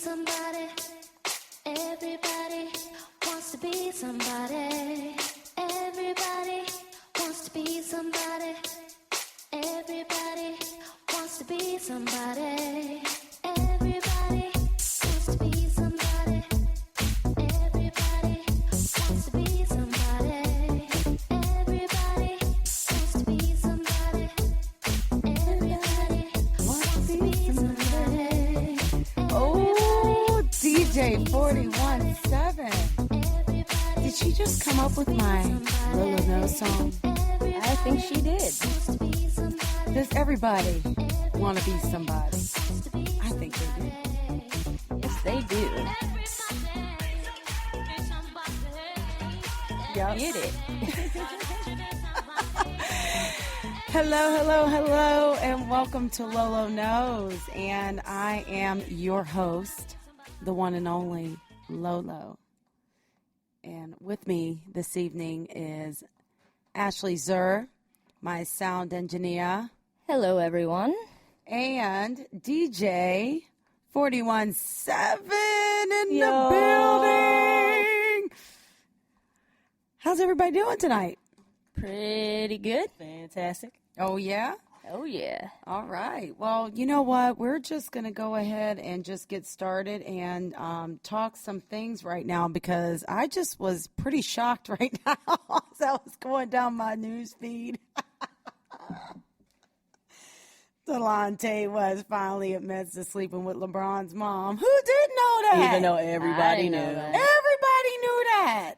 somebody. Everybody wants to be somebody. Everybody wants to be somebody. Everybody wants to be somebody. Everybody wants to be somebody. Everybody wants to be somebody. Everybody wants to be somebody. Everybody wants to be somebody. Oh, DJ 41-7. Did she just come up with my Lolo No song? I think she did. Does everybody want to be somebody? I think they do. Yes, they do. Yep. Get it. Hello, and welcome to Lolo Knows. And I am your host, the one and only Lolo. And with me this evening is Ashley Zur, my sound engineer, Hello, everyone. and DJ 41-7 in the building. How's everybody doing tonight? Pretty good. Fantastic. Oh, yeah? Oh, yeah. All right. Well, you know what? We're just going to go ahead and just get started and talk some things right now because I just was pretty shocked right now as I was going down my news feed. Delonte was finally admits to sleeping with LeBron's mom. Who did know that? Even though I everybody didn't knew. know that. Everybody knew that.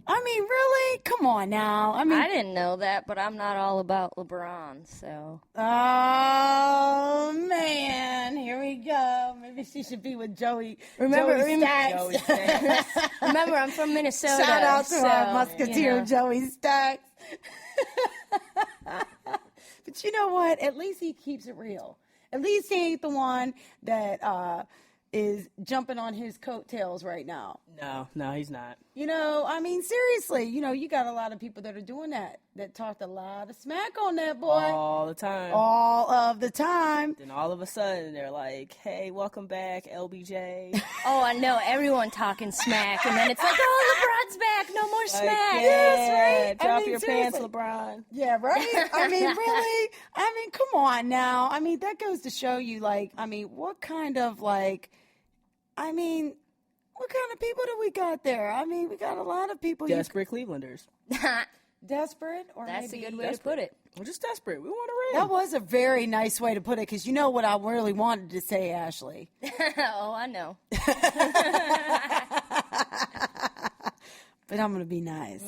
I mean, really? Come on now. I mean, I didn't know that, but I'm not all about LeBron, so. oh, man. Here we go. Maybe she should be with Joey. Remember, Joey Stacks. Joey Stacks. Remember, I'm from Minnesota. Shout out to so, our musketeer, you know. Joey Stacks. But you know what? At least he keeps it real. At least he ain't the one that is jumping on his coattails right now. No, he's not. You know, I mean, seriously, you got a lot of people that are doing that talked a lot of smack on that boy All the time. all of the time. Then all of a sudden, they're like, hey, welcome back, LBJ. Oh, I know. Everyone talking smack, and then it's like, oh, LeBron's back. No more smack. Like, Yes, right? I Drop mean, your pants, seriously. LeBron. Yeah, right? I mean, really? I mean, come on now. I mean, that goes to show you, what kind of, what kind of people do we got there? I mean, we got a lot of people. Desperate Clevelanders. Desperate? Or That's a maybe good way to put it. We're just desperate. We want to That win. was a very nice way to put it, because you know what I really wanted to say, Ashley. Oh, I know. But I'm going to be nice.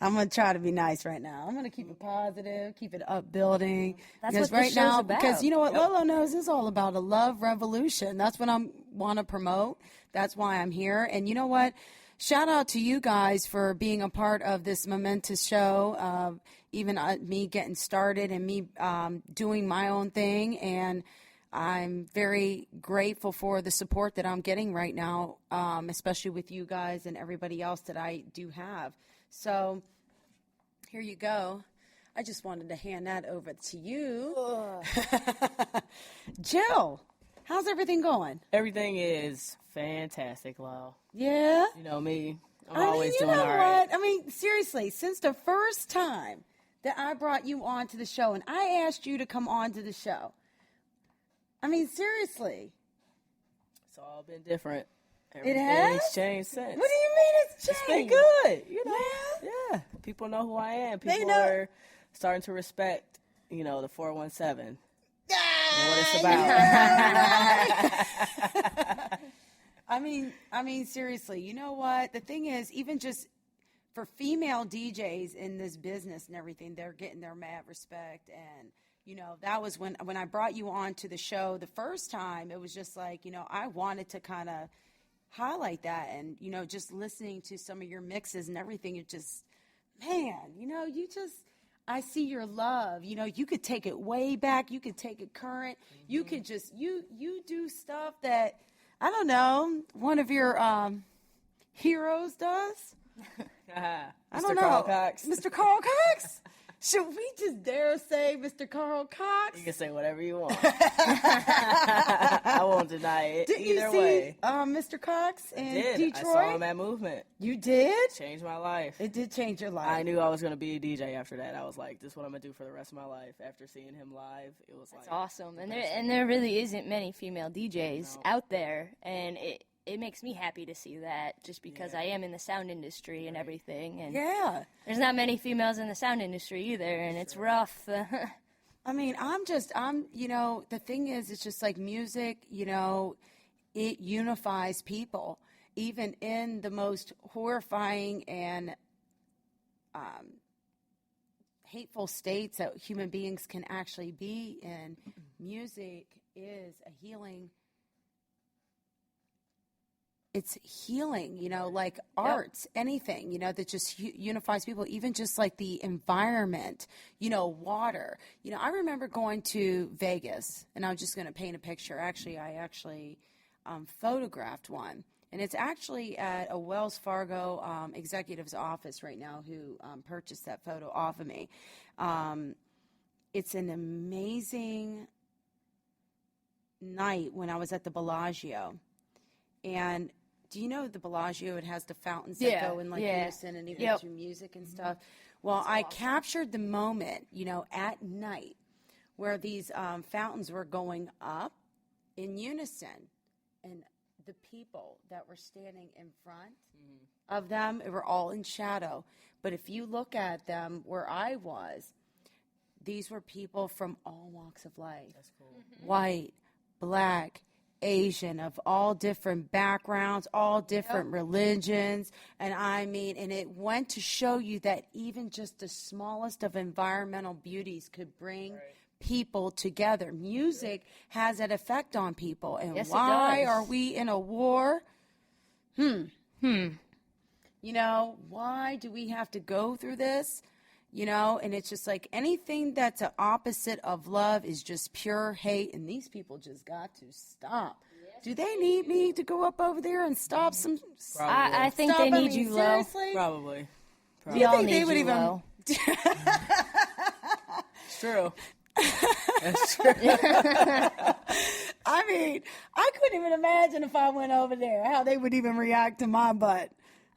I'm going to try to be nice right now. I'm going to keep it positive, keep it upbuilding. That's because what this right now, show's about. because you know what Lolo Knows is all about, a love revolution. That's what I want to promote. That's why I'm here. And you know what? Shout out to you guys for being a part of this momentous show, even me getting started and me doing my own thing. And I'm very grateful for the support that I'm getting right now, especially with you guys and everybody else that I do have. So here you go. I just wanted to hand that over to you. Jill, how's everything going? Everything is fantastic, Lo. Yeah? You know me. I'm I always mean, you doing know all right. what? I mean, seriously, since the first time that I brought you onto the show and I asked you to come onto the show, I mean, seriously. It's all been different. It Everything's has? changed since. What do you mean it's It's been changed? good. You know? Yeah? Yeah. People know who I am. They People know- are starting to respect, the 417. Yeah, What it's about. I mean, seriously, you know what? The thing is, even just for female DJs in this business and everything, they're getting their mad respect. And, that was when I brought you on to the show the first time, it was just like, I wanted to kind of highlight that. And, just listening to some of your mixes and everything, it just, man, I see your love. You could take it way back. You could take it current. Mm-hmm. You could just, you do stuff that, I don't know, one of your heroes does. I don't Mr. Carl know. Cox. Mr. Carl Cox? Should we just dare say Mr. Carl Cox? You can say whatever you want. I won't deny tonight. Did Either you see way. Mr. Cox in Did. Detroit? I saw him at Movement. You did? Changed my life. It did change your life. I knew I was going to be a DJ after that. I was like, this is what I'm going to do for the rest of my life. After seeing him live, it was It's like awesome. And there really isn't many female DJs out there, and it makes me happy to see that, just because I am in the sound industry and everything. And Yeah. there's not many females in the sound industry either, and it's rough. I mean, the thing is, it's just like music, it unifies people, even in the most horrifying and hateful states that human beings can actually be in. Music is a healing. It's healing, like arts, anything, that just unifies people, even just like the environment, water. I remember going to Vegas, and I'm just going to paint a picture. Actually, I photographed one, and it's actually at a Wells Fargo executive's office right now who purchased that photo off of me. It's an amazing night when I was at the Bellagio, and do you know the Bellagio? It has the fountains that go in like unison and even through music and stuff. Well, I captured the moment, at night where these fountains were going up in unison, and the people that were standing in front of them, it were all in shadow. But if you look at them where I was, these were people from all walks of life. That's cool. White, black, Asian, of all different backgrounds, all different religions. And and it went to show you that even just the smallest of environmental beauties could bring people together. Music has that effect on people. And Yes, it why does. are we in a war? Why do we have to go through this? And it's just like anything that's an opposite of love is just pure hate, and these people just got to stop. Do they need me to go up over there and stop some? I think Stop? they need you low. Seriously? probably. We all think they need would you even- low. It's true. It's true. I couldn't even imagine if I went over there how they would even react to my butt.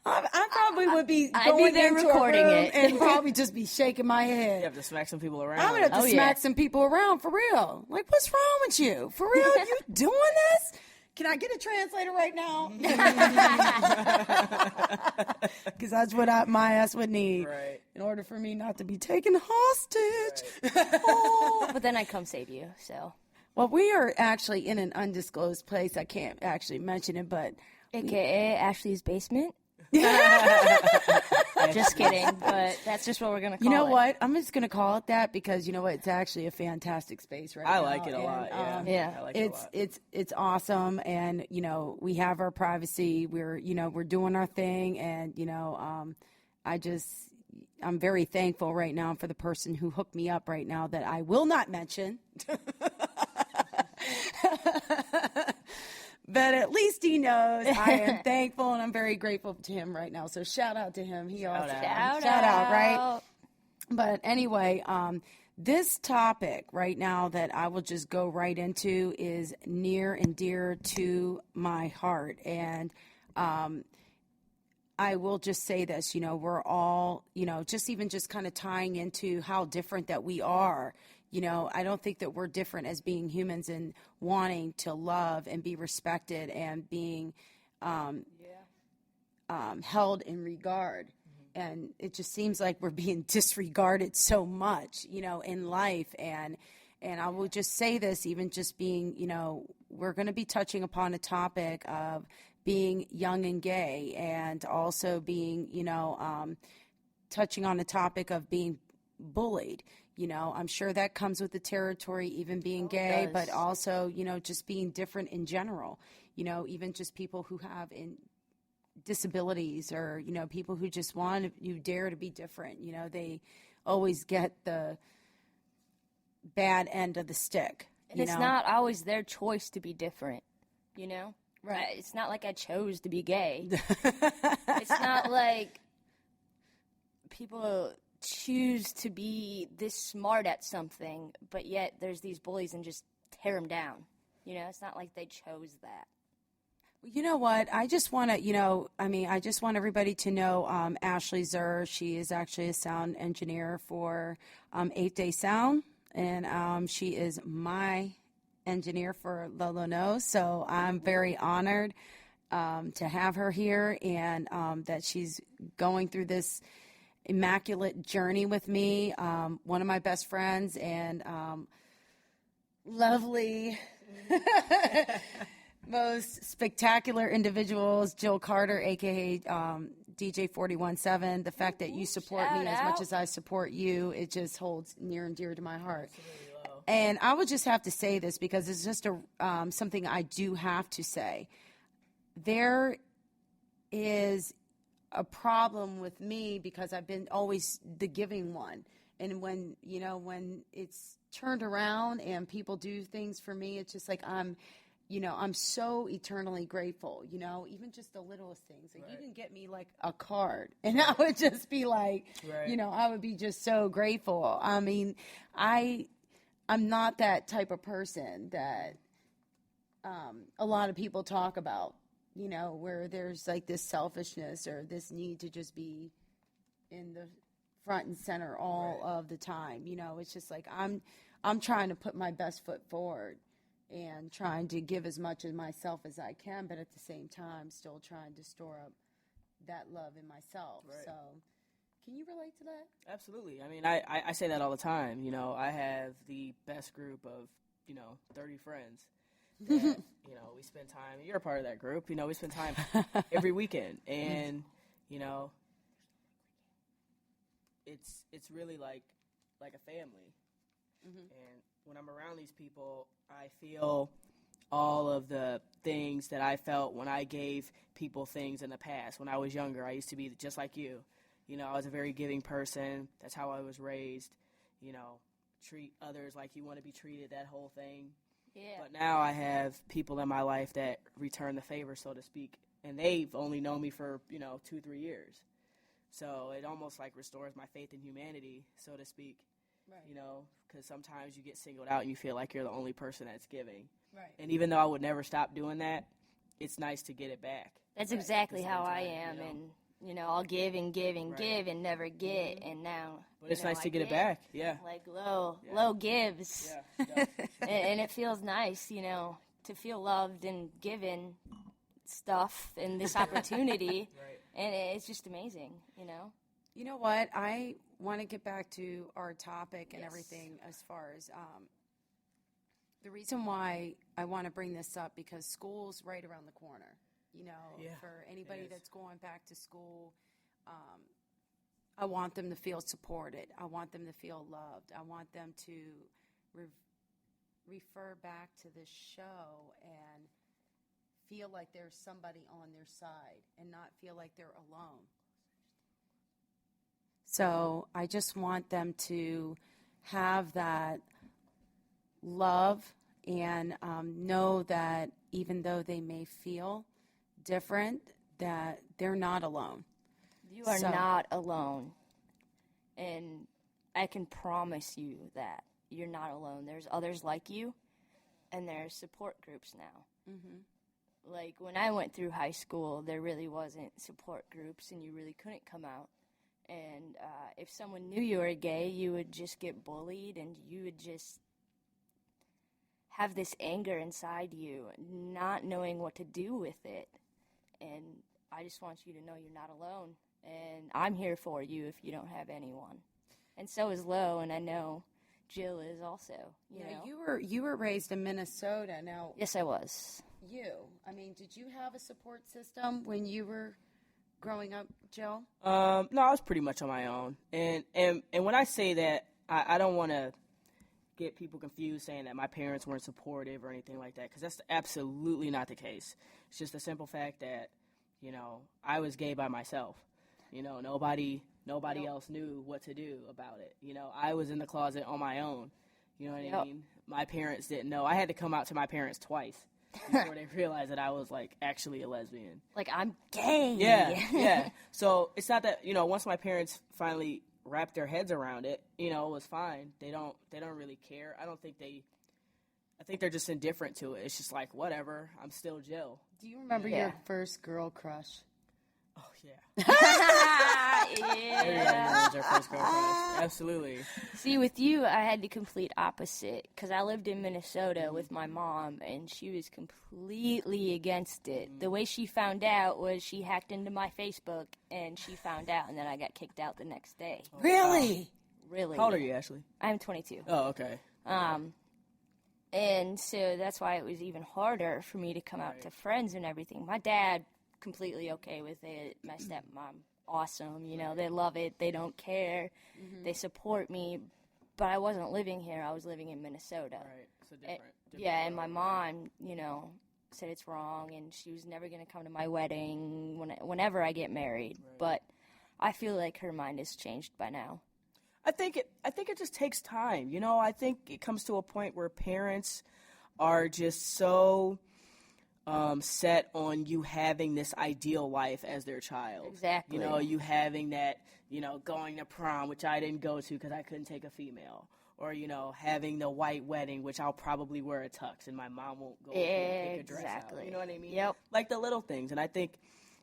I probably would be I'd be going there into recording a room it. and probably just be shaking my You head. have to smack some people around. I'm gonna have to Oh, yeah. smack some people around for real. Like, what's wrong with you? For real, you doing this? Can I get a translator right now? Because that's what my ass would need Right. in order for me not to be taken hostage. But then I come save you, so. Well, we are actually in an undisclosed place. I can't actually mention it, but AKA Ashley's basement. Just kidding, but that's just what we're gonna call it. you know what? I'm just gonna call it that because you know what? It's actually a fantastic space right I now. like it a lot. and, Yeah. Yeah. I like it a lot. it's awesome, and we have our privacy. We're doing our thing, and I'm very thankful right now for the person who hooked me up right now that I will not mention. But at least he knows I am thankful, and I'm very grateful to him right now. So shout out to him. Shout out, right? But anyway, this topic right now that I will just go right into is near and dear to my heart. And I will just say this, we're all, just kind of tying into how different that we are. I don't think that we're different as being humans and wanting to love and be respected and being held in regard. And it just seems like we're being disregarded so much, in life. And I will just say this, even just being, we're going to be touching upon a topic of being young and gay, and also being, touching on the topic of being bullied. I'm sure that comes with the territory, even being gay, but also, just being different in general, even just people who have disabilities, or, people who just dare to be different. They always get the bad end of the stick. And it's not always their choice to be different, Right. It's not like I chose to be gay. It's not like people choose to be this smart at something, but yet there's these bullies and just tear them down. It's not like they chose that. You know what? I just want to, I just want everybody to know Ashley Zur. She is actually a sound engineer for 8 Day Sound, and she is my engineer for Lolo Knows. So I'm very honored to have her here, and that she's going through this immaculate journey with me. One of my best friends and lovely. Most spectacular individuals, Jill Carter, aka DJ 417. The fact that you support me as much as I support you, it just holds near and dear to my heart. And I would just have to say this because it's just something I do have to say. There is a problem with me because I've been always the giving one. And when it's turned around and people do things for me, it's just like I'm so eternally grateful, even just the littlest things. Like you can get me like a card and I would just be like, I would be just so grateful. I mean, I'm not that type of person that a lot of people talk about, where there's like this selfishness or this need to just be in the front and center all of the time. It's just like I'm trying to put my best foot forward and trying to give as much of myself as I can, but at the same time still trying to store up that love in myself. So can you relate to that? Absolutely. I mean, I say that all the time. I have the best group of 30 friends that, we spend time, you're a part of that group, we spend time every weekend, and it's really like a family. And when I'm around these people, I feel all of the things that I felt when I gave people things in the past. When I was younger, I used to be just like you. I was a very giving person. That's how I was raised. Treat others like you want to be treated, that whole thing. Yeah. But now I have people in my life that return the favor, so to speak. And they've only known me for, 2-3 years. So it almost like restores my faith in humanity, so to speak. Right. Because sometimes you get singled out and you feel like you're the only person that's giving. Right. And even though I would never stop doing that, it's nice to get it back. That's exactly how I am. And, I'll give and give and give and never get. And now. But it's nice to get it back. Yeah. Like low gives. Yeah. and it feels nice, to feel loved and given stuff and this opportunity. Right. And it's just amazing, You know what? I want to get back to our topic and everything as far as the reason why I want to bring this up because school's right around the corner. For anybody that's going back to school, I want them to feel supported. I want them to feel loved. I want them to refer back to the show and feel like there's somebody on their side and not feel like they're alone. So I just want them to have that love and know that even though they may feel different, that they're not alone. You are not alone. And I can promise you that you're not alone. There's others like you, and there's support groups now. Mm-hmm. Like when I went through high school, there really wasn't support groups, and you really couldn't come out. And if someone knew you were gay, you would just get bullied, and you would just have this anger inside you, not knowing what to do with it. And I just want you to know you're not alone. And I'm here for you if you don't have anyone. And so is Lo, and I know Jill is also. You were raised in Minnesota. Now, yes, I was. Did you have a support system when you were growing up, Jill? No, I was pretty much on my own. And when I say that, I don't want to get people confused saying that my parents weren't supportive or anything like that, because that's absolutely not the case. It's just the simple fact that, I was gay by myself. Nobody else knew what to do about it. I was in the closet on my own. You know what I mean? My parents didn't know. I had to come out to my parents twice before they realized that I was, actually a lesbian. Like, I'm gay. Yeah. So it's not that, once my parents finally wrapped their heads around it, it was fine. They don't really care. I don't think they I think they're just indifferent to it. It's just like, whatever, I'm still Jill. Do you remember Yeah. your first girl crush? Oh, yeah. Yeah. Everybody knows their first girl crush. Absolutely. See, with you, I had the complete opposite because I lived in Minnesota with my mom, and she was completely against it. The way she found out was she hacked into my Facebook, and she found out, and then I got kicked out the next day. Really? Really? How old are you, Ashley? I'm 22. Oh, okay. And so that's why it was even harder for me to come out to friends and everything. My dad, completely okay with it. My stepmom, awesome. You know, they love it. They don't care. They support me. But I wasn't living here. I was living in Minnesota. Right. So different. Yeah, and my mom, you know, said it's wrong, and she was never going to come to my wedding whenever I get married. Right. But I feel like her mind has changed by now. I think it just takes time. You know, I think it comes to a point where parents are just so set on you having this ideal life as their child. Exactly. You know, you having that, you know, going to prom, which I didn't go to because I couldn't take a female. Or, you know, having the white wedding, which I'll probably wear a tux and my mom won't go and pick a dress out. Exactly. You know what I mean? Yep. Like the little things. And I think,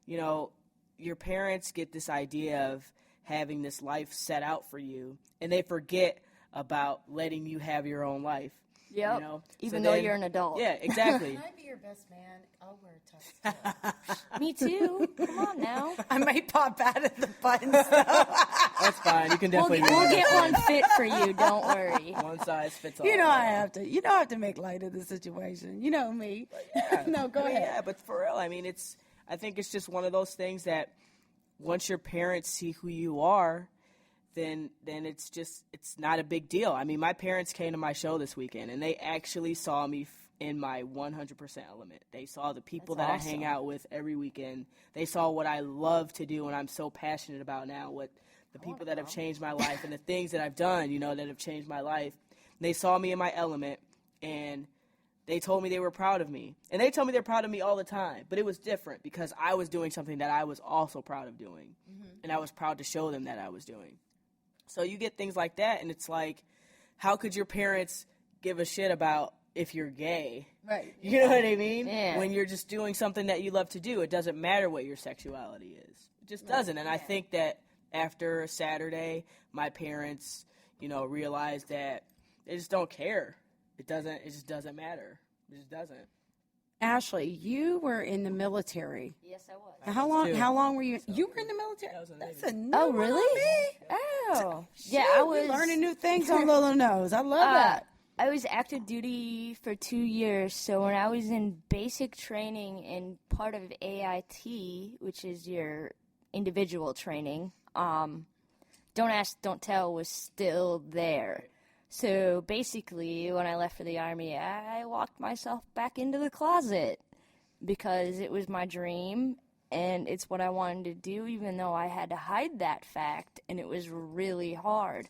you know, your parents get this idea of having this life set out for you, and they forget about letting you have your own life. Yep. You know? Even So though then- you're an adult. Yeah, exactly. Can I be your best man? I'll wear a tux. Me too. Come on now. I might pop out of the buttons. That's fine. You can We'll definitely wear get that. one fit for you. Don't worry. One size fits all. You know I have to. You know I have to make light of the situation. You know me. No, go ahead. Yeah, but for real, I mean, I think it's just one of those things that once your parents see who you are, then it's not a big deal. I mean, my parents came to my show this weekend, and they actually saw me in my 100% element. They saw the people That's that awesome. I hang out with every weekend. They saw what I love to do and I'm so passionate about now, what the people that have changed my life and the things that I've done, you know, that have changed my life. They saw me in my element, and they told me they were proud of me. And they told me they're proud of me all the time, but it was different because I was doing something that I was also proud of doing, and I was proud to show them that I was doing. So you get things like that, and it's like, how could your parents give a shit about if you're gay? Right. You know what I mean? Yeah. When you're just doing something that you love to do, it doesn't matter what your sexuality is. It just doesn't. And I think that after Saturday, my parents, you know, realized that they just don't care. It just doesn't matter. It just doesn't. Ashley, you were in the military. Yes, I was. How long? too. How long were you? You were in the military. I was in the That's Navy. a new Oh, one on really? me. Oh. Yeah, Shoot, I we're was learning new things on Little Nose. I love that. I was active duty for 2 years. So when I was in basic training and part of AIT, which is your individual training, Don't Ask, Don't Tell was still there. So basically, when I left for the Army, I walked myself back into the closet because it was my dream and it's what I wanted to do, even though I had to hide that fact, and it was really hard.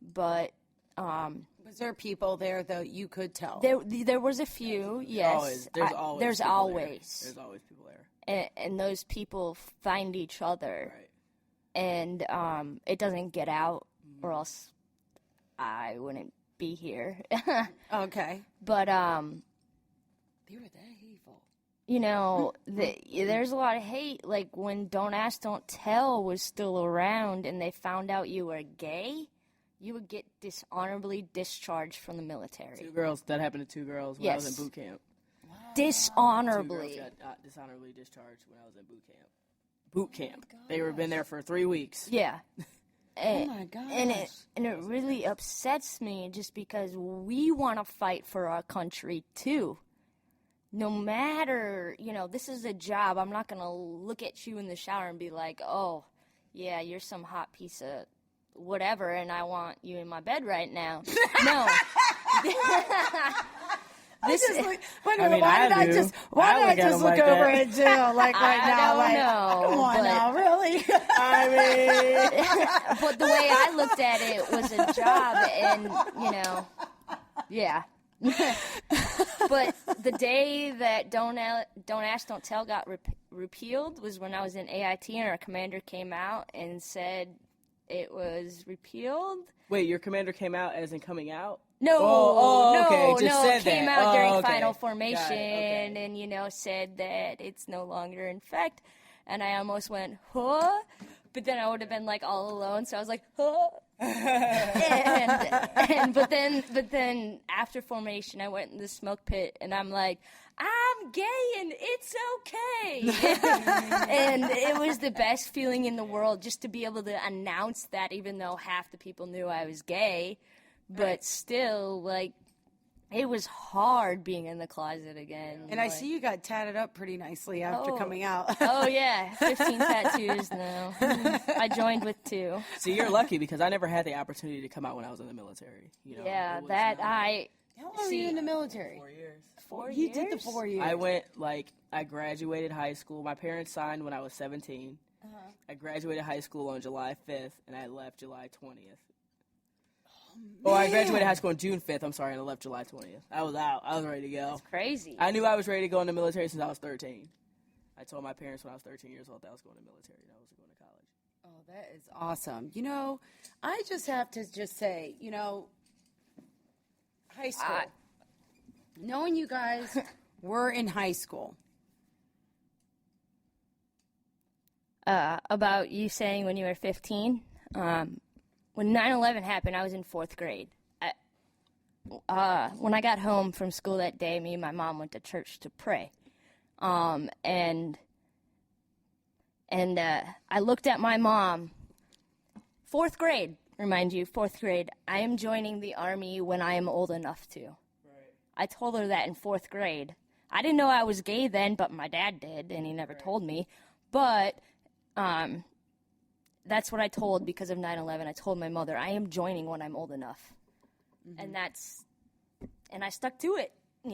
But Was there people there though you could tell? there was a few, yes. There's There's people always. there. There's always people there. And those people find each other. Right. And it doesn't get out, or else I wouldn't be here. Okay. But They were that evil. you know, there's a lot of hate. Like when Don't Ask, Don't Tell was still around, and they found out you were gay, you would get dishonorably discharged from the military. That happened to two girls when I was Yes. in boot camp. Dishonorably. 2 girls got dishonorably discharged when I was in boot camp. Boot camp. They were been there for 3 weeks. Yeah. Oh my gosh. And it really upsets me just because we want to fight for our country too. No matter, you know, this is a job. I'm not going to look at you in the shower and be like, "Oh, yeah, you're some hot piece of whatever and I want you in my bed right now." No. This is Why I mean, did I do. just? Why I did I look at just them look like over that. at Jill like right I now? don't Like, know, come on but- now, really? I mean, but the way I looked at it was a job, and you know, yeah. But the day that Don't Ask, Don't Tell got repealed was when I was in AIT, and our commander came out and said it was repealed. wait, your commander came out as in coming out? No, Oh, okay, no, just no. said It came that. out during Oh, okay. final Got it, formation, okay. and said that it's no longer in effect. And I almost went, huh? But then I would have been like all alone, so I was like, huh? But then after formation, I went in the smoke pit, and I'm like, I'm gay and it's okay. And it was the best feeling in the world just to be able to announce that, even though half the people knew I was gay. But still, like, it was hard being in the closet again. And I see you got tatted up pretty nicely after coming out. Oh, yeah. 15 tattoos now. I joined with 2. See, you're lucky because I never had the opportunity to come out when I was in the military. Yeah, it was that not- I... How long were you in the military? 4 years. 4 You years? did the 4 years. I went, I graduated high school. My parents signed when I was 17. I graduated high school on July 5th, and I left July 20th. Oh, I graduated high school on June 5th, I'm sorry, and I left July 20th. I was out. I was ready to go. Crazy. I knew I was ready to go in the military since I was 13. I told my parents when I was 13 years old that I was going to the military and I was going to college. Oh, that is awesome. I just have to just say, high school. Knowing you guys were in high school. About you saying when you were 15, when 9/11 happened, I was in 4th grade. When I got home from school that day, me and my mom went to church to pray. And I looked at my mom. 4th grade, remind you, 4th grade. I am joining the Army when I am old enough to. Right. I told her that in 4th grade. I didn't know I was gay then, but my dad did, and he never told me. But that's what I told because of 9/11. I told my mother, I am joining when I'm old enough. Mm-hmm. And I stuck to it, Oh,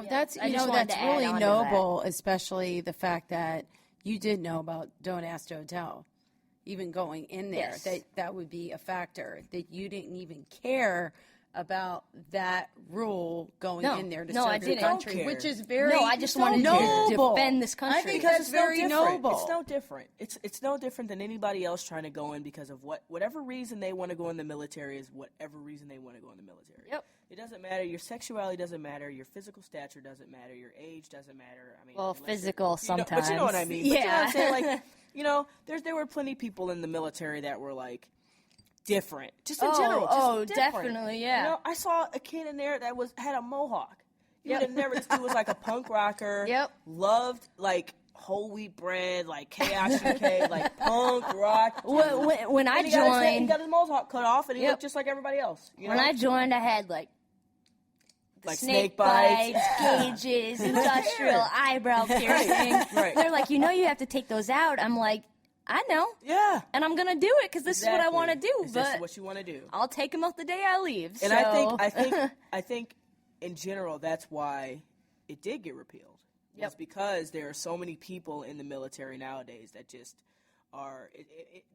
Yeah, that's I just wanted that's to add really on to noble, especially the fact that you did know about Don't Ask, Don't Tell. Even going in there, Yes. that would be a factor, that you didn't even care about that rule going No. in there to No, serve I your didn't. country, Don't care. which is very No, I just wanted to noble. defend this country. I think Because that's it's no very different. noble. It's no different. It's no different than anybody else trying to go in because of whatever reason they want to go in the military is whatever reason they want to go in the military. Yep. It doesn't matter. Your sexuality doesn't matter. Your physical stature doesn't matter. Your age doesn't matter. I mean, Well, unless you're- physical But sometimes. you know what I mean. But you know what I'm Yeah. saying? Like, there were plenty of people in the military that were like different, just in general. Just different. Definitely, yeah. I saw a kid in there that had a mohawk. You Yep. would have never. This dude was like a punk rocker. Yep. Loved like whole wheat bread, like chaos UK, like punk rock. When I And he got he joined, got his mohawk cut off, and he Yep. looked just like everybody else. You when know? I joined, I had like snake bites. gauges, industrial eyebrow piercing. Right. They're like, you have to take those out. I'm like, I know, Yeah. and I'm gonna do it because this is what I want to do. This is But what you want to do. I'll take them out the day I leave. And so. I think, in general, that's why it did get repealed. Yep. It's because there are so many people in the military nowadays that just are.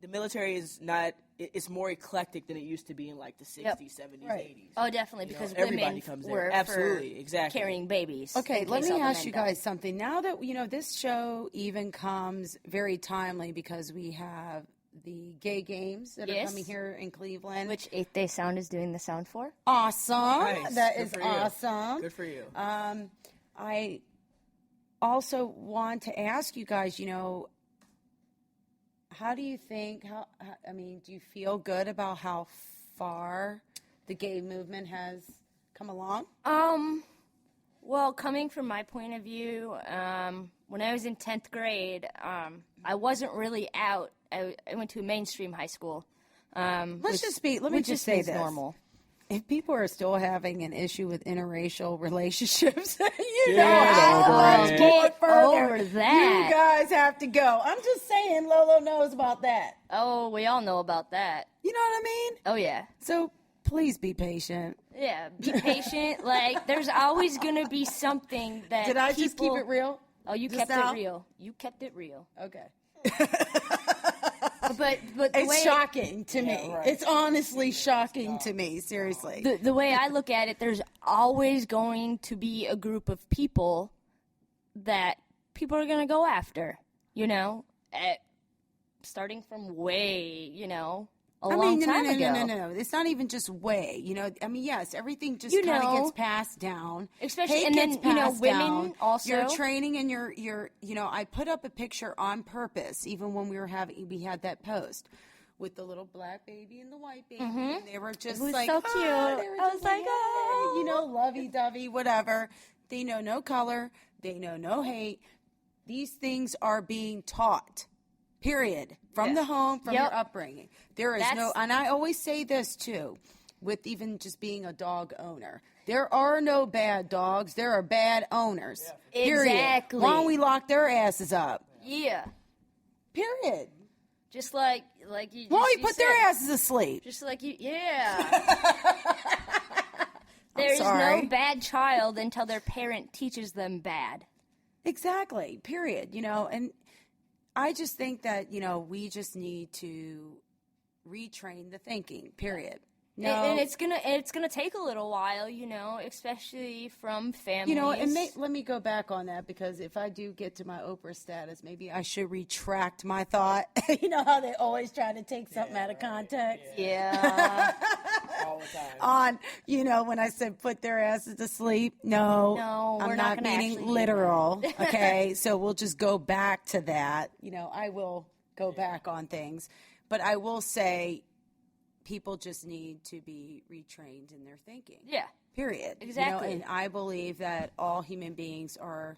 The military is not. It's more eclectic than it used to be in like the 60s, Yep. 70s, Right. 80s. Oh, definitely, because everybody women comes there. were Absolutely, for exactly. carrying babies. Okay, in let case me all the ask men you died. guys something. Now that this show even comes very timely because we have the gay games that are Yes. coming here in Cleveland. Which 8th Day Sound is doing the sound for? awesome. Nice. That Good is for you. awesome. Good for you. I also want to ask you guys, how do you think, do you feel good about how far the gay movement has come along? Well, coming from my point of view, when I was in 10th grade, I wasn't really out. I went to a mainstream high school. Let me which just say means this. normal. If people are still having an issue with interracial relationships, Get I'll over it. go further. Over that. You guys have to go. I'm just saying Lolo knows about that. Oh, we all know about that. You know what I mean? Oh, yeah. So please be patient. Yeah, be patient. Like, there's always going to be something that Did I just keep people- it real? Oh, you just kept now? it real. You kept it real. Okay. But the It's way shocking to me. right. It's honestly shocking to me, seriously. the way I look at it, there's always going to be a group of people that people are going to go after, starting from way, a long time ago. No. It's not even just way. You know, I mean, yes, everything just You kind of know, gets passed down. especially- Hate and then, gets you know, passed women down. also- Your training and your, you know, I put up a picture on purpose, even when we had that post with the little black baby and the white baby, and they were just was like, so "Ah," cute. they were I was just like, "Hey," "Oh. you know, lovey-dovey, whatever. They know no color. They know no hate. These things are being taught. Period. From the home, from Yep. your upbringing. There is no, That's- and I always say this too, with even just being a dog owner. There are no bad dogs. There are bad owners. Period. Exactly. Why don't we lock their asses up? Yeah. Period. Just like you. Why don't we you put said. their asses asleep? Just like you. Yeah. There's sorry. no bad child until their parent teaches them bad. Exactly. Period. You know, and I just think that, you know, we just need to retrain the thinking. Period. No. And it's gonna take a little while, you know, especially from families. You know, and let me go back on that, because if I do get to my Oprah status, maybe I should retract my thought. You know how they always try to take something out of context? Yeah. All the time. On, you know, when I said put their asses to sleep. No, No, I'm we're not not gonna meaning actually do literal. Okay, so we'll just go back to that. You know, I will go back on things. But I will say people just need to be retrained in their thinking. Yeah. Period. Exactly. You know, and I believe that all human beings are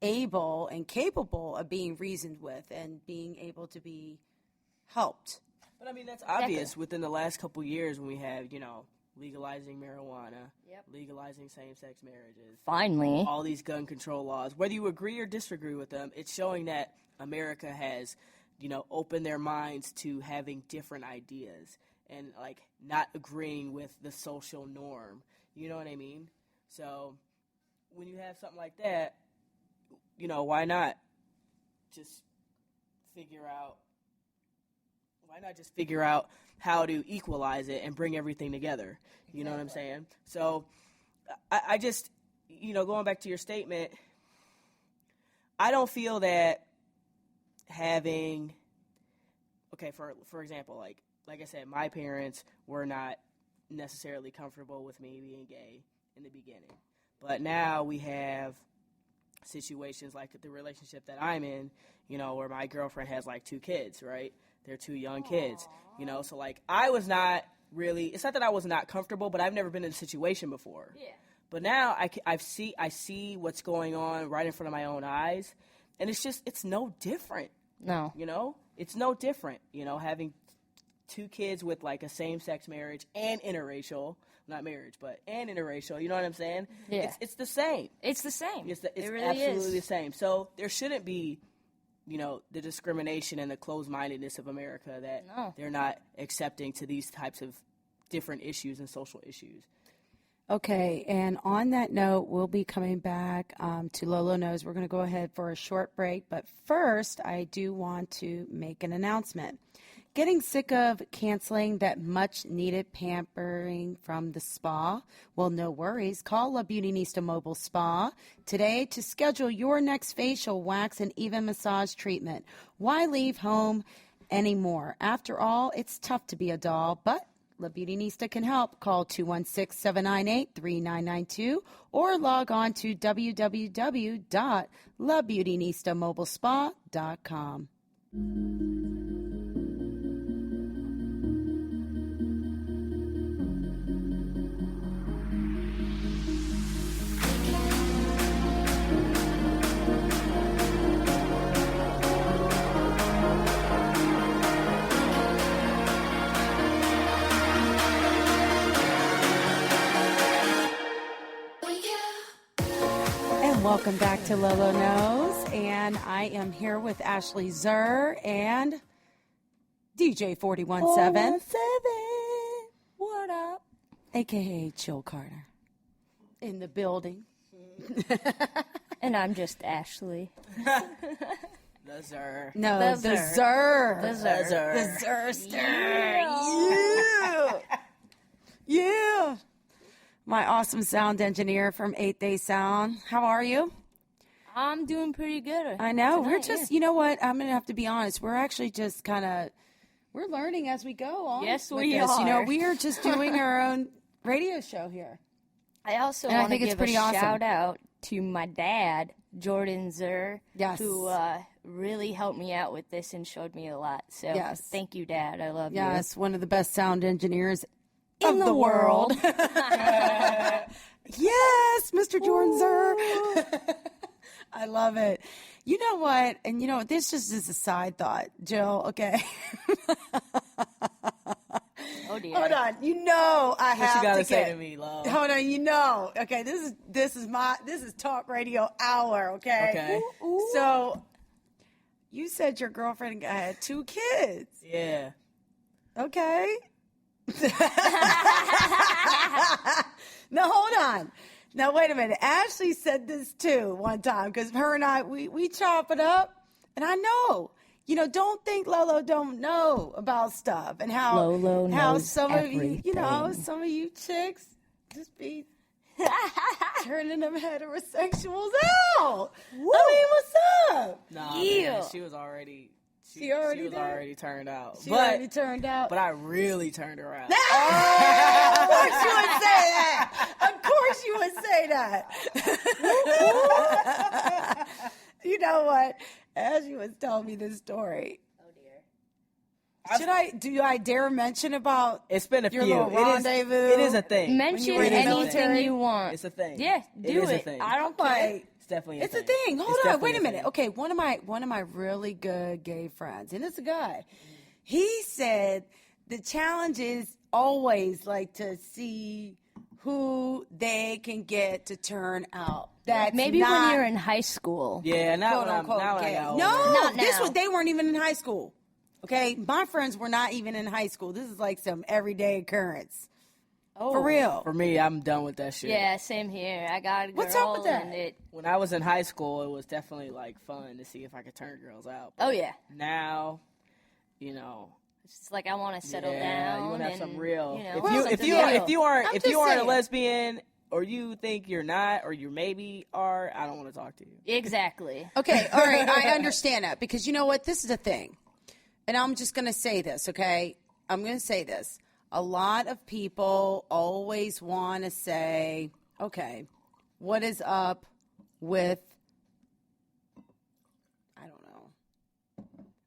able and capable of being reasoned with and being able to be helped. But I mean, that's obvious within the last couple years when we have, you know, legalizing marijuana, legalizing same-sex marriages, Finally. all these gun control laws. Whether you agree or disagree with them, it's showing that America has, you know, opened their minds to having different ideas and, like, not agreeing with the social norm. You know what I mean? So when you have something like that, you know, why not just figure out how to equalize it and bring everything together? You know what I'm saying? So I just, you know, going back to your statement, I don't feel that having, okay, for example, like I said, my parents were not necessarily comfortable with me being gay in the beginning. But now we have situations like the relationship that I'm in, you know, where my girlfriend has like 2 kids, right? They're 2 young kids, you know, so like I was not really, it's not that I was not comfortable, but I've never been in a situation before. Yeah. But now I see what's going on right in front of my own eyes, and it's no different. No. You know, it's no different, you know, having 2 kids with like a same-sex marriage and interracial, not marriage, but and interracial, you know what I'm saying? Yeah. It's the same. It's the same. It's it really absolutely is. the same. So there shouldn't be, you know, the discrimination and the closed-mindedness of America that they're not accepting to these types of different issues and social issues. Okay, and on that note, we'll be coming back to Lolo Knows. We're going to go ahead for a short break, but first, I do want to make an announcement. Getting sick of canceling that much-needed pampering from the spa? Well, no worries. Call La Beautynista Mobile Spa today to schedule your next facial, wax, and even massage treatment. Why leave home anymore? After all, it's tough to be a doll, but La Beautynista can help. Call 216-798-3992 or log on to www.labeautynistamobilespa.com. Welcome back to Lolo Knows, and I am here with Ashley Zur and DJ 417. What up? A.K.A. Jill Carter. In the building. And I'm just Ashley. The Zur. No, The the Zur. Zur. The Zur. The Zurster. Yeah. My awesome sound engineer from 8th Day Sound. How are you? I'm doing pretty good. I know. tonight, We're just, you know what? I'm going to have to be honest. We're actually just kind of We're learning as we go on. Yes, with we this. You know, are. we are just doing our own radio show here. I also And I want to think it's give pretty a awesome. shout out to my dad, Jordan Zur, Yes. who really helped me out with this and showed me a lot. So Yes. thank you, Dad. I love you. Yes, one of the best sound engineers In of the the world. world. Yes, Mr. Jordan Zur. I love it. You know what? And you know, this just is a side thought, Jill. Okay. Oh dear. Hold on. You know I What have you gotta to say get. to me, love? Hold on. You know. Okay. This is talk radio hour. Okay. Okay. So you said your girlfriend had 2 kids. Yeah. Okay. Now hold on. Now wait a minute. Ashley said this too one time because her and I we chop it up, and I know. You know, don't think Lolo don't know about stuff and how Lolo knows some of you know, everything. some of you chicks just be turning them heterosexuals out. I mean, what's up? Nah, Yeah. man, she was already. She already was did? already turned out. She but already turned out. but I really turned her out. Of course you would say that. Of course you would say that. You know what? As you was telling me this story. Oh dear. Do I dare mention about It's been a your few. little rendezvous? It is a thing. Mention were in the anything military? you want. It's a thing. Yeah, It do is a it. thing. I don't care. Like, It's definitely a it's thing. a thing. Hold It's on, definitely wait a minute. thing. Okay, one of my really good gay friends, and it's a guy. He said the challenge is always like to see who they can get to turn out. That's Maybe not, when you're in high school. Yeah, not quote when I'm unquote not when I gay. got older. No, Not this now. was they weren't even in high school. Okay, my friends were not even in high school. This is like some everyday occurrence. For real. For me, I'm done with that shit. Yeah, same here. I got a girl. What's up with that? And it. When I was in high school, it was definitely like fun to see if I could turn girls out. Oh yeah. Now, you know, It's just like I want to settle yeah, down. you want to have and, something real. You know, if something you real. I'm if just you aren't a saying. lesbian or you think you're not or you maybe are, I don't want to talk to you. Exactly. Okay, all right, I understand that because you know what? This is the thing. And I'm just going to say this, okay? I'm going to say this. A lot of people always want to say, okay, what is up with, I don't know.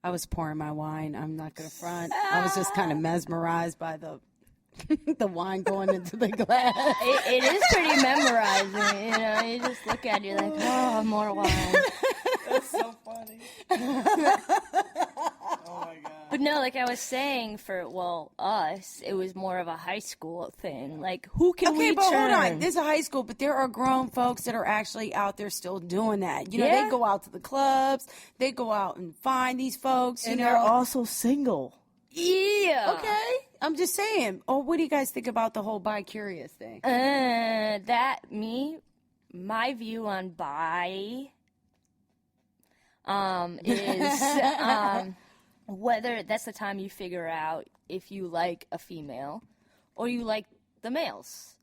I was pouring my wine. I'm not going to front. I was just kind of mesmerized by the the wine going into the glass. It is pretty memorizing. You know, you just look at it, you're like, oh, more wine. That's so funny. Oh my god. But no, like I was saying, for us, it was more of a high school thing. Like, who can Okay, we but turn? hold on. This is a high school, but there are grown folks that are actually out there still doing that. You know, Yeah. they go out to the clubs, they go out and find these folks. And you they're know, also single. Yeah. okay. I'm just saying. Oh, what do you guys think about the whole bi-curious thing? My view on bi is whether that's the time you figure out if you like a female or you like the males.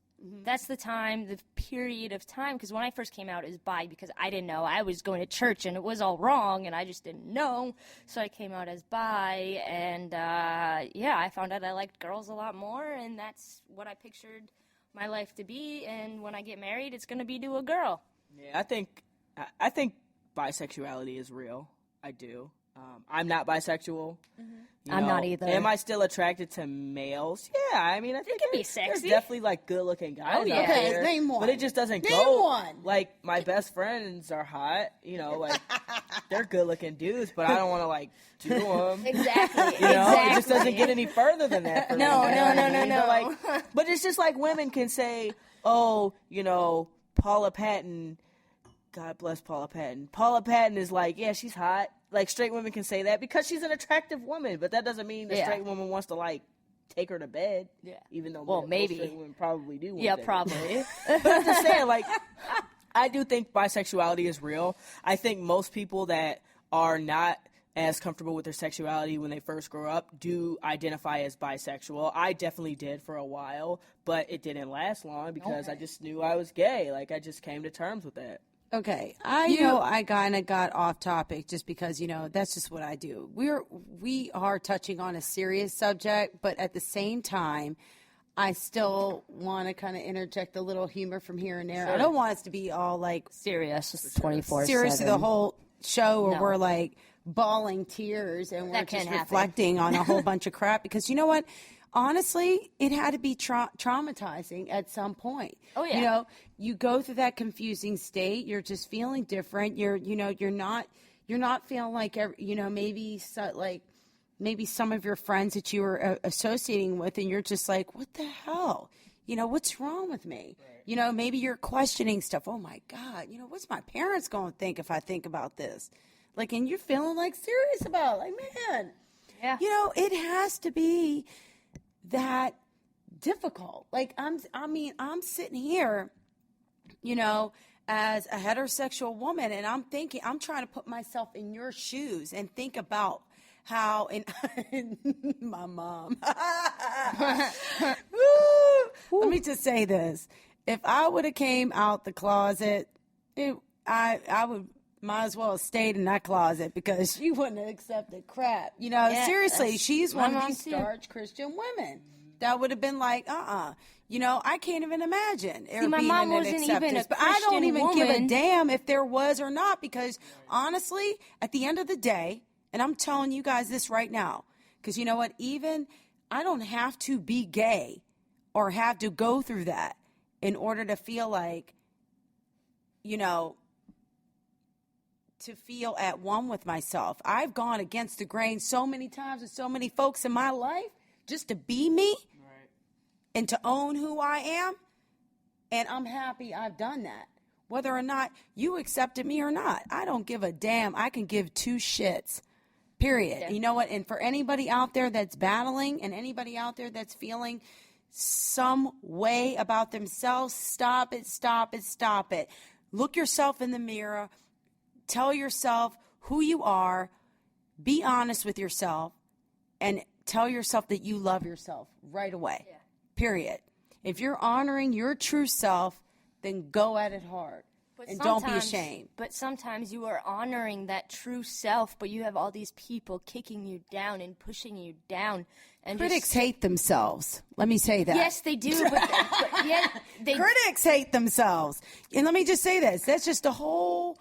That's the time, the period of time, because when I first came out as bi, because I didn't know, I was going to church and it was all wrong and I just didn't know, so I came out as bi, and yeah, I found out I liked girls a lot more, and that's what I pictured my life to be, and when I get married, it's going to be to a girl. Yeah, I think bisexuality is real. I do. I'm not bisexual. You I'm know. not either. Am I still attracted to males? Yeah, I mean, I think can be there's sexy. definitely like good-looking guys Oh, yeah. out Okay, there. name one. But it just doesn't Name go. one. Like my best friends are hot. You know, like they're good-looking dudes, but I don't want to like do them. Exactly. You know, it just doesn't get any further than that. For No, me, you know what I no. mean? But, like, but it's just like women can say, "Oh, you know, Paula Patton." God bless Paula Patton. Paula Patton is like, yeah, she's hot. Like straight women can say that because she's an attractive woman, but that doesn't mean the Yeah. straight woman wants to like take her to bed. Yeah. Even though Well, most maybe. straight women probably do. Want Yeah, that. probably. But I'm just saying, like, I do think bisexuality is real. I think most people that are not as comfortable with their sexuality when they first grow up do identify as bisexual. I definitely did for a while, but it didn't last long because I just knew I was gay. Like, I just came to terms with that. Okay, I know I kind of got off topic just because, that's just what I do. We are touching on a serious subject, but at the same time, I still want to kind of interject a little humor from here and there. I don't want us to be all like Serious, just 24/7. seriously the whole show where we're like bawling tears and we're That just can't happen. reflecting on a whole bunch of crap, because you know what? Honestly, it had to be traumatizing at some point. Oh, yeah. You go through that confusing state. You're just feeling different. You're not feeling like, maybe some of your friends that you were associating with, and you're just like, what the hell? What's wrong with me? Right. Maybe you're questioning stuff. Oh my God, what's my parents going to think if I think about this? Like, and you're feeling like serious about it. Like, man, Yeah. it has to be that difficult. Like, I'm sitting here, as a heterosexual woman, and I'm trying to put myself in your shoes and think about how, and my mom, let me just say this. If I would have came out the closet, I would might as well have stayed in that closet, because she wouldn't have accepted crap. Seriously, she's one of these starch Christian women that would have been like, I can't even imagine there my being mom an wasn't even acceptance. a But I don't Christian even give a woman. damn if there was or not, because honestly, at the end of the day, and I'm telling you guys this right now, because you know what, even I don't have to be gay or have to go through that in order to feel like, to feel at one with myself. I've gone against the grain so many times with so many folks in my life just to be me and to own who I am. And I'm happy I've done that. Whether or not you accepted me or not, I don't give a damn. I can give two shits, period. Yeah. You know what? And for anybody out there that's battling and anybody out there that's feeling some way about themselves, stop it, stop it, stop it. Look yourself in the mirror. Tell yourself who you are. Be honest with yourself. And tell yourself that you love yourself right away. Yeah. Period. If you're honoring your true self, then go at it hard. And don't be ashamed. But sometimes you are honoring that true self, but you have all these people kicking you down and pushing you down. And Critics hate themselves. Let me say that. Yes, they do. But they Critics hate themselves. And let me just say this. That's just a whole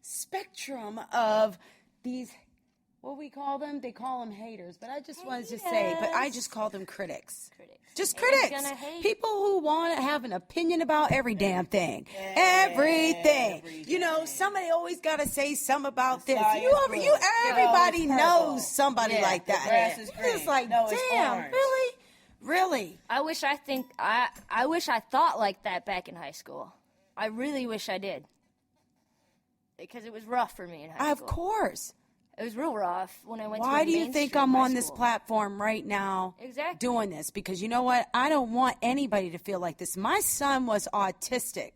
spectrum of these, what we call them? They call them haters. But I just wanted to say, but I just call them critics. Just Haters critics. gonna hate. People who want to have an opinion about every damn thing. Everything. Somebody always got to say something about this. Everybody knows somebody like that. The grass is green. It's like, No, it's damn, orange. really? I wish I thought like that back in high school. I really wish I did. Because it was rough for me in high Of school. course. It was real rough when I went to Why a do you mainstream think I'm high on this school. platform right now Exactly. doing this? Because you know what? I don't want anybody to feel like this. My son was autistic.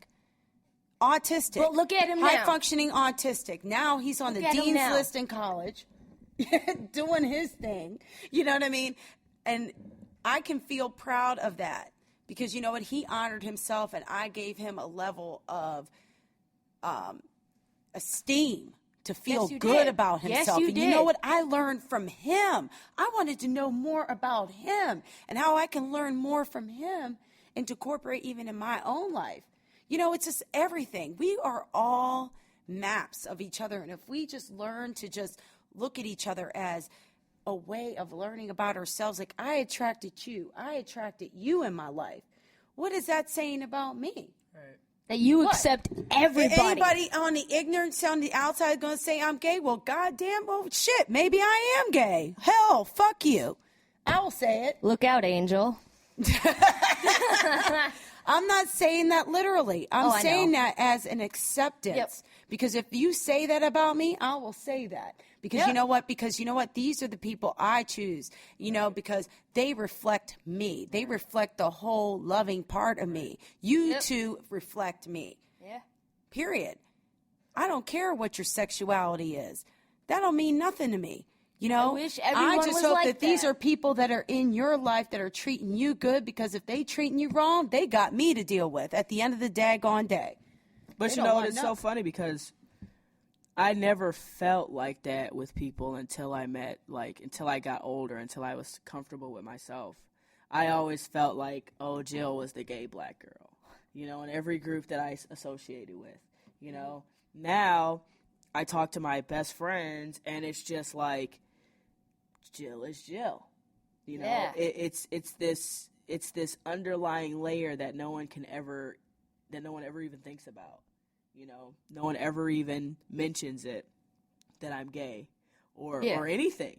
Well, look at him now. High-functioning autistic. Now he's on Look the at him dean's now. list in college, doing his thing. You know what I mean? And I can feel proud of that. Because you know what? He honored himself, and I gave him a level of esteem to feel Yes, you good did. about Yes, himself. you And you know did. what? I learned from him. I wanted to know more about him and how I can learn more from him and to incorporate even in my own life. It's just everything. We are all maps of each other. And if we just learn to just look at each other as a way of learning about ourselves, like I attracted you in my life. What is that saying about me? That you accept everybody. Anybody on the ignorance on the outside going to say I'm gay? Well, goddamn, well, shit, maybe I am gay. Hell, fuck you. I will say it. Look out, Angel. I'm not saying that literally. I'm I saying know. that as an acceptance. Yep. Because if you say that about me, I will say that. Because you know what? These are the people I choose. Because they reflect me. They reflect the whole loving part of me. You two reflect me. Yeah. Period. I don't care what your sexuality is. That don't mean nothing to me. I wish everyone just was hope like that these that. are people that are in your life that are treating you good, because if they treating you wrong, they got me to deal with at the end of the daggone day. But They you don't know, want it's no- so funny because I never felt like that with people until until I got older, until I was comfortable with myself. I always felt like, oh, Jill was the gay black girl, in every group that I associated with, Now I talk to my best friends and it's just like, Jill is Jill. Yeah. It's this underlying layer that no one ever even thinks about. No one ever even mentions it that I'm gay or anything.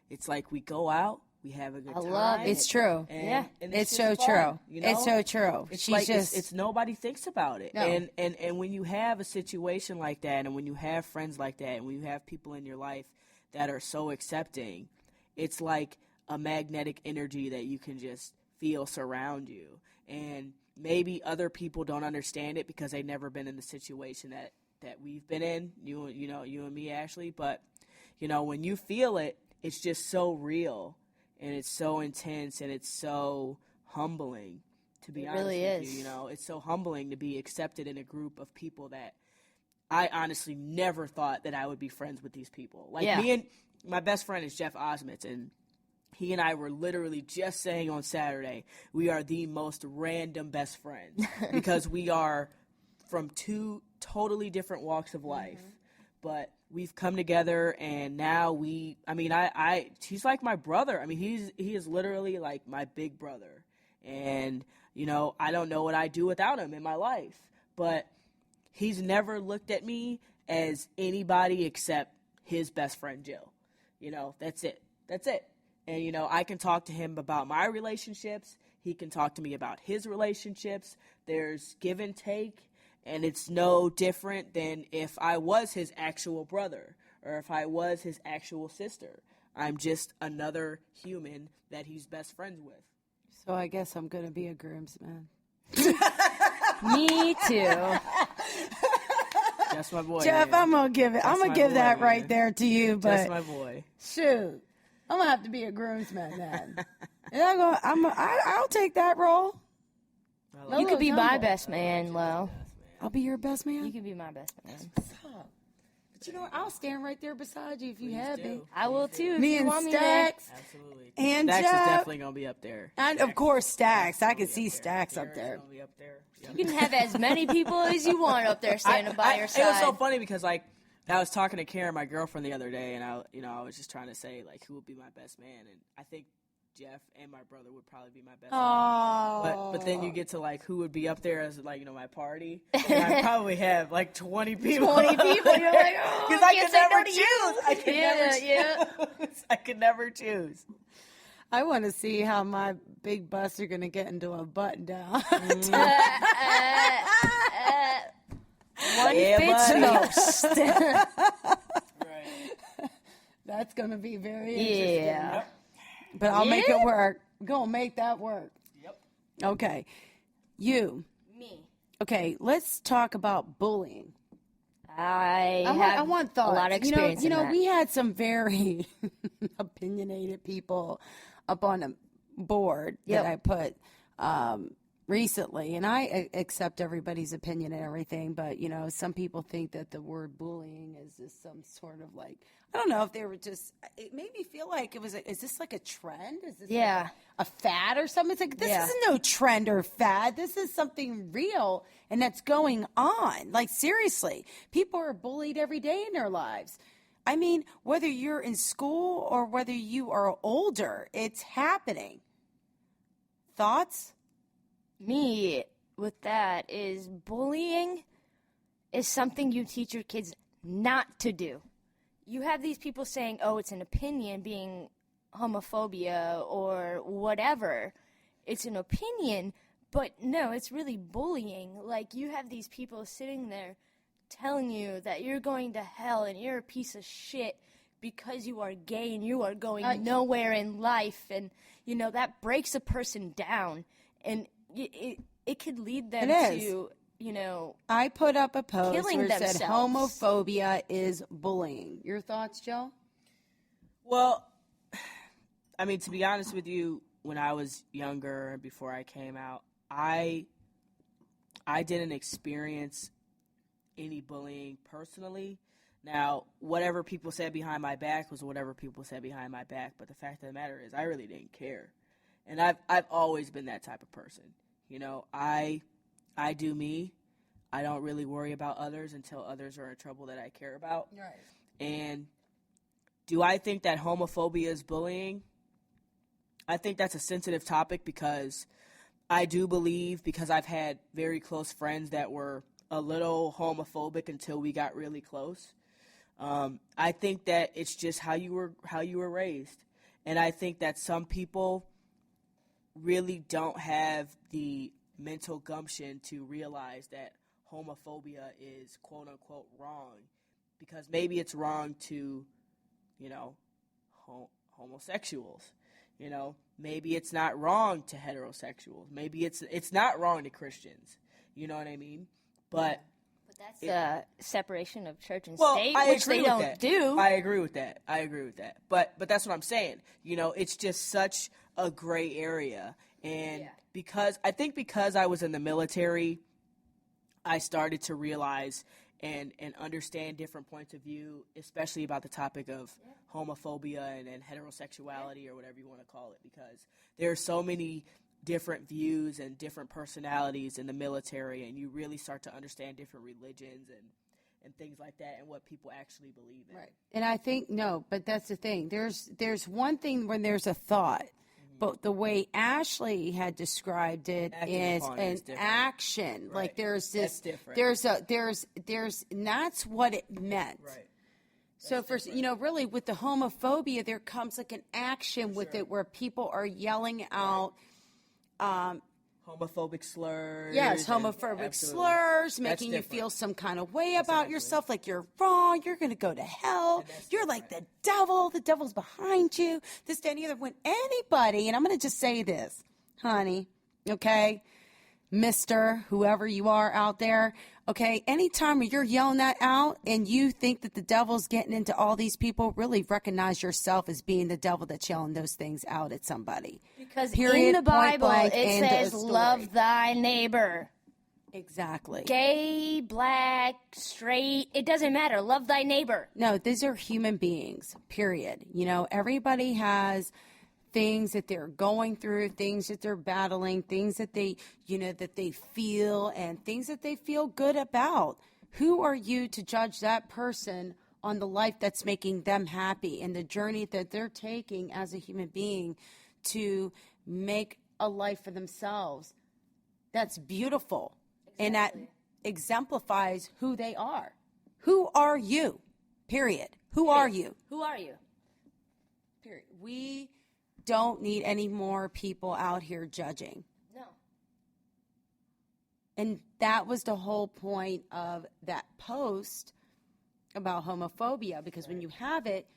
It's like we go out, we have a good time. love it. It's true. And It's just so fun, true. you know? It's so true. It's She's like just it's nobody thinks about it. No. And when you have a situation like that, and when you have friends like that, and when you have people in your life that are so accepting, it's like a magnetic energy that you can just feel surround you. And maybe other people don't understand it because they've never been in the situation that we've been in, you and me, Ashley. But, when you feel it, it's just so real and it's so intense and it's so humbling, to be honest really with is. you. It's so humbling to be accepted in a group of people that I honestly never thought that I would be friends with these people. Like Yeah. me and my best friend is Jeff Osmitz, and he and I were literally just saying on Saturday, we are the most random best friends because we are from two totally different walks of life. But we've come together, and now he's like my brother. I mean, he is literally like my big brother. And, I don't know what I'd do without him in my life. But he's never looked at me as anybody except his best friend, Jill. That's it. That's it. And, I can talk to him about my relationships. He can talk to me about his relationships. There's give and take, and it's no different than if I was his actual brother or if I was his actual sister. I'm just another human that he's best friends with. so I guess I'm gonna be a groomsman. Me too. That's my boy. Jeff, man. I'm gonna give it. I'm my gonna give boy, that right man. there to you. That's But my boy. shoot, I'm gonna have to be a groomsman then. And I'll take that role. You could be my Jumbo. best man, Lo. I'll be your best man. You could be my best man. But you know what? I'll stand right there beside you if you have me. do. I will too. If Me you and want me there. Stacks. Absolutely. And Stacks is Jeff. definitely going to be up there. And of course Stacks. I can see Stacks up Derek's there. gonna be up there. Yep. You can have as many people as you want up there standing by your side. It was so funny because I was talking to Karen, my girlfriend, the other day, and I was just trying to say who would be my best man, and I think Jeff and my brother would probably be my best man. Oh, But then you get to who would be up there as my party, and I probably have 20 people. 20 people, you're like, oh, Because I can't could say never no to you. choose. I could never choose. I could never choose. I want to see how my big busts are gonna get into a button down. One Yeah, fits buddy. most. Right. That's gonna be very interesting. Yeah. But I'll make it Yeah? work. Gonna make that work. Yep. Okay, you. Me. Okay, let's talk about bullying. I I want thoughts. a lot of experience You know, in that. we had some very opinionated people up on a board Yep. that I put recently, and I accept everybody's opinion and everything. But some people think that the word bullying is just some sort of I don't know if they were just. It made me feel like it was. Is this like a trend? Is this Yeah. a fad or something? It's like this Yeah. isn't no trend or fad. This is something real and that's going on. Like seriously, people are bullied every day in their lives. I mean, whether you're in school or whether you are older, it's happening. Thoughts? Me with that is bullying is something you teach your kids not to do. You have these people saying, oh, it's an opinion, being homophobia or whatever. It's an opinion, but no, it's really bullying. Like, you have these people sitting there telling you that you're going to hell and you're a piece of shit because you are gay and you are going nowhere in life. And, that breaks a person down. And it could lead them It is. to, I put up a post Killing where it said themselves. homophobia is bullying. Your thoughts, Joe? Well, I mean, to be honest with you, when I was younger, before I came out, I I didn't experience any bullying personally. Now, whatever people said behind my back was whatever people said behind my back, but the fact of the matter is I really didn't care. And I've always been that type of person. You know, I do me. I don't really worry about others until others are in trouble that I care about. Right. And do I think that homophobia is bullying? I think that's a sensitive topic because I do believe, because I've had very close friends that were a little homophobic until we got really close. I think that it's just how you were raised. And I think that some people really don't have the mental gumption to realize that homophobia is quote unquote wrong, because maybe it's wrong to, you know, homosexuals. You know, maybe it's not wrong to heterosexuals. Maybe it's not wrong to Christians. You know what I mean? But that's the separation of church and well, state, I which agree they with don't that. do. I agree with that. But that's what I'm saying. You know, it's just such a gray area. And because I was in the military, I started to realize and understand different points of view, especially about the topic of homophobia and heterosexuality or whatever you want to call it, because there are so many different views and different personalities in the military, and you really start to understand different religions and things like that and what people actually believe in. Right. And I think, no, but that's the thing. There's one thing when there's a thought, but the way Ashley had described it is an action. Right. Like there's this, different. and that's what it meant. Right. So for, you know, really with the homophobia, there comes like an action with it where people are yelling out, homophobic slurs. yes, homophobic absolutely. slurs, making you different. feel some kind of way about yourself, like you're wrong, you're going to go to hell, you're like the devil's behind you, this, that, and the other. When anybody, and I'm going to just say this, honey, okay, Mr. whoever you are out there, okay, anytime you're yelling that out and you think that the devil's getting into all these people, really recognize yourself as being the devil that's yelling those things out at somebody. Because Period, in the point Bible, blank, it end of says, story. love thy neighbor. Exactly. Gay, black, straight, it doesn't matter. Love thy neighbor. No, these are human beings, period. You know, everybody has things that they're going through, things that they're battling, things that they, you know, that they feel, and things that they feel good about. Who are you to judge that person on the life that's making them happy and the journey that they're taking as a human being to make a life for themselves? That's beautiful. Exactly. And that exemplifies who they are. Who are you? Period. Who are you? Who are you? Period. We don't need any more people out here judging. No. And that was the whole point of that post about homophobia, because when you have it,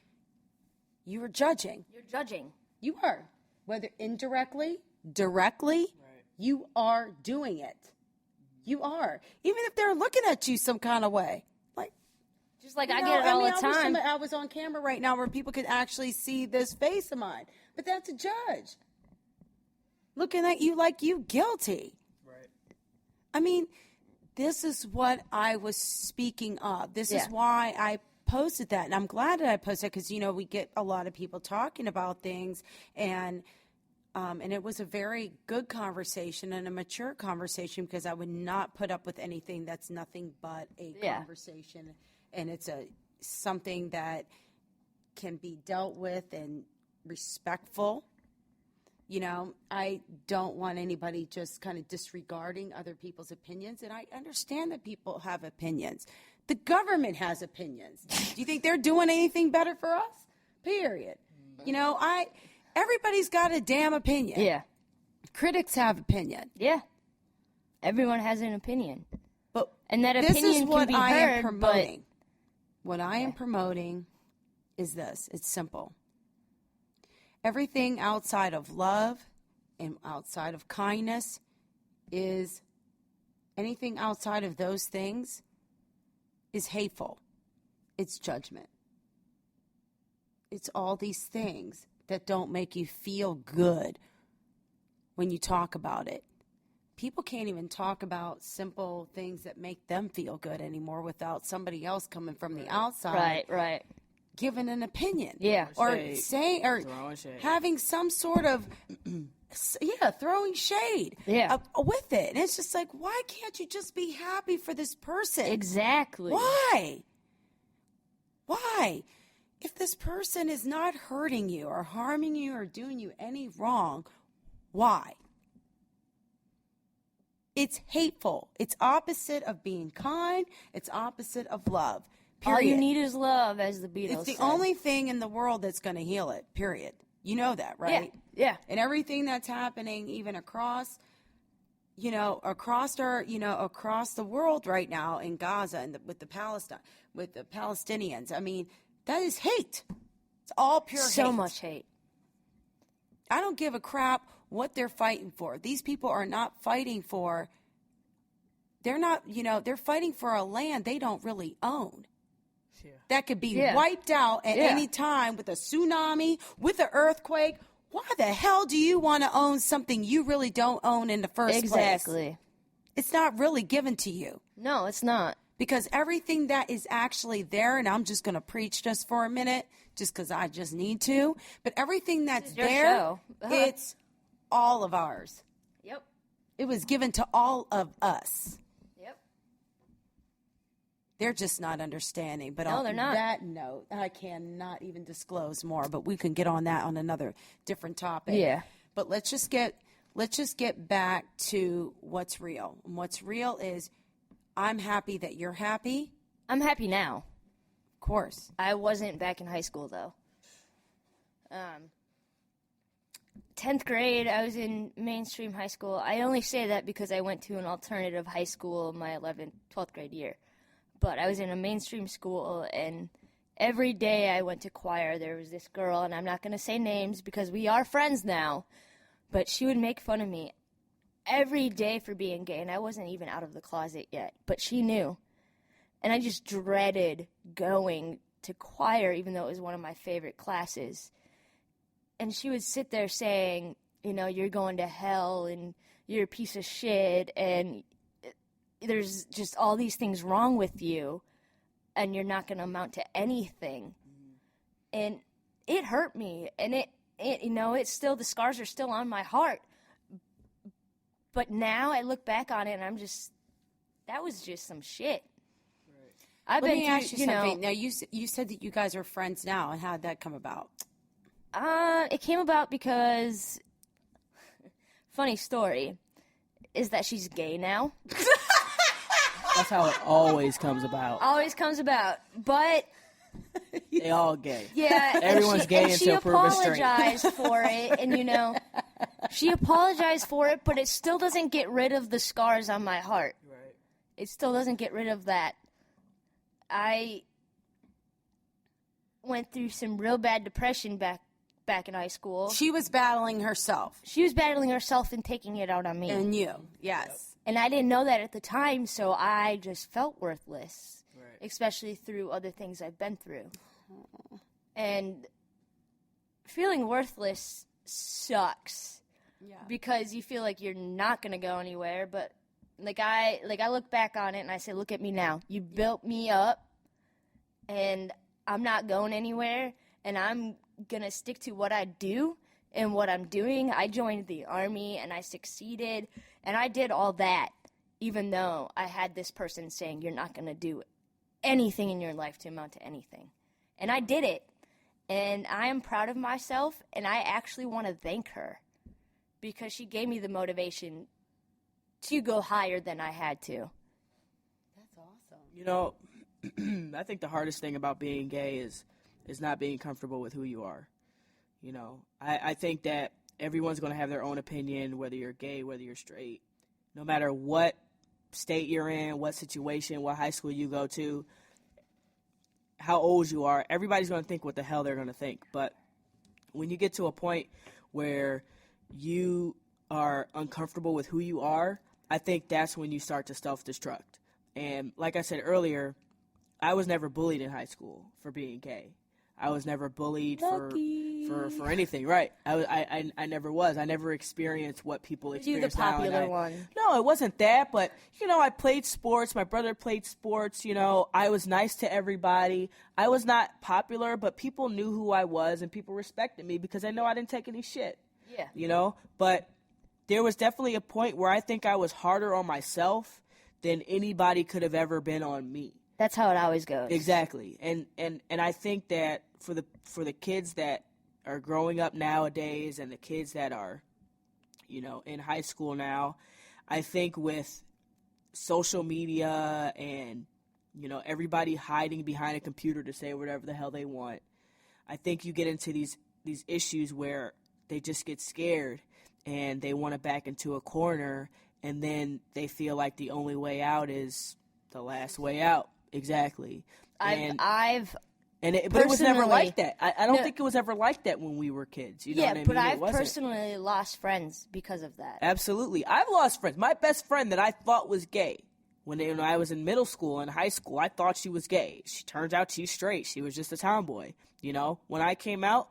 you are judging. You're judging. You are. Whether indirectly, directly, you are doing it. You are. Even if they're looking at you some kind of way. Like, just like I get it all the time. I was on camera right now where people could actually see this face of mine. But that's a judge looking at you like you guilty. Right. I mean, this is what I was speaking of. This is why I posted that. And I'm glad that I posted it because, you know, we get a lot of people talking about things. And it was a very good conversation and a mature conversation, because I would not put up with anything that's nothing but a conversation. And it's something that can be dealt with and respectful. You know, I don't want anybody just kind of disregarding other people's opinions. And I understand that people have opinions. The government has opinions. Do you think they're doing anything better for us? Period. You know, everybody's got a damn opinion. Yeah. Critics have opinion. Yeah. Everyone has an opinion. But and that this opinion is what can be I heard, am promoting. What I am promoting is this. It's simple. Everything outside of love and outside of kindness is anything outside of those things is hateful. It's judgment. It's all these things that don't make you feel good when you talk about it. people can't even talk about simple things that make them feel good anymore without somebody else coming from the outside Right. giving an opinion. Yeah. Or Shade. saying, or Throwing shade. having some sort of, throwing shade with it. And it's just like, why can't you just be happy for this person? Exactly. Why? Why? If this person is not hurting you or harming you or doing you any wrong, why? It's hateful. It's opposite of being kind. It's opposite of love. Period. All you need is love, as the Beatles It's the said. only thing in the world that's going to heal it, period. You know that, right? Yeah. And everything that's happening even across across the world right now in Gaza and with the Palestinians. I mean, that is hate. It's all pure hate. So much hate. I don't give a crap what they're fighting for. These people are not fighting for, they're fighting for a land they don't really own. Yeah. That could be wiped out at any time with a tsunami, with an earthquake. Why the hell do you want to own something you really don't own in the first place? Exactly. It's not really given to you. No, it's not. Because everything that is actually there, and I'm just going to preach just for a minute, just because I just need to, but everything that's your there, show. it's all of ours. Yep. It was given to all of us. Yep. They're just not understanding. But No, on they're not. that note, I cannot even disclose more, but we can get on that on another different topic. Yeah. But let's just get back to what's real. And what's real is I'm happy that you're happy. I'm happy now. Of course. I wasn't back in high school, though. 10th grade, I was in mainstream high school. I only say that because I went to an alternative high school my 11th, 12th grade year. But I was in a mainstream school, and every day I went to choir, there was this girl, and I'm not going to say names because we are friends now, but she would make fun of me every day for being gay, and I wasn't even out of the closet yet, but she knew. And I just dreaded going to choir, even though it was one of my favorite classes. And she would sit there saying, you're going to hell, and you're a piece of shit, and there's just all these things wrong with you, and you're not going to amount to anything. And it hurt me, and it's still, the scars are still on my heart. But now I look back on it, and that was just some shit. I've Let been me through, ask you something. Now, you said that you guys are friends now, and how did that come about? It came about because, funny story, is that she's gay now. That's how it always comes about. Always comes about, but They all gay. yeah, Everyone's gay and until proven straight. She apologized for it, and she apologized for it, but it still doesn't get rid of the scars on my heart. Right. It still doesn't get rid of that. I went through some real bad depression back in high school. She was battling herself. She was battling herself and taking it out on me. And you, yes. And I didn't know that at the time, so I just felt worthless, Right. especially through other things I've been through. And feeling worthless sucks Yeah. because you feel like you're not going to go anywhere. But I look back on it and I say, look at me now. You built me up, and I'm not going anywhere, and I'm going to stick to what I do and what I'm doing. I joined the Army, and I succeeded, and I did all that, even though I had this person saying, you're not going to do anything in your life to amount to anything. And I did it, and I am proud of myself, and I actually want to thank her because she gave me the motivation to go higher than I had to. That's awesome. I think the hardest thing about being gay is not being comfortable with who you are. I think that everyone's going to have their own opinion, whether you're gay, whether you're straight, no matter what state you're in, what situation, what high school you go to, how old you are. Everybody's going to think what the hell they're going to think. But when you get to a point where you are uncomfortable with who you are, I think that's when you start to self-destruct. And like I said earlier, I was never bullied in high school for being gay. I was never bullied for for anything, right? I never was. I never experienced what people You experience the now, popular and one. No, it wasn't that, but, I played sports. My brother played sports, I was nice to everybody. I was not popular, but people knew who I was, and people respected me because they know I didn't take any shit. Yeah. But there was definitely a point where I think I was harder on myself than anybody could have ever been on me. That's how it always goes. Exactly. And I think that for the kids that are growing up nowadays and the kids that are, in high school now, I think with social media and, everybody hiding behind a computer to say whatever the hell they want, I think you get into these issues where they just get scared and they want to back into a corner, and then they feel like the only way out is the last way out. Exactly. But it was never like that. I don't think it was ever like that when we were kids. You know what I mean? But I've personally lost friends because of that. Absolutely. I've lost friends. My best friend that I thought was gay when I was in middle school and high school, I thought she was gay. She turns out she's straight. She was just a tomboy. When I came out,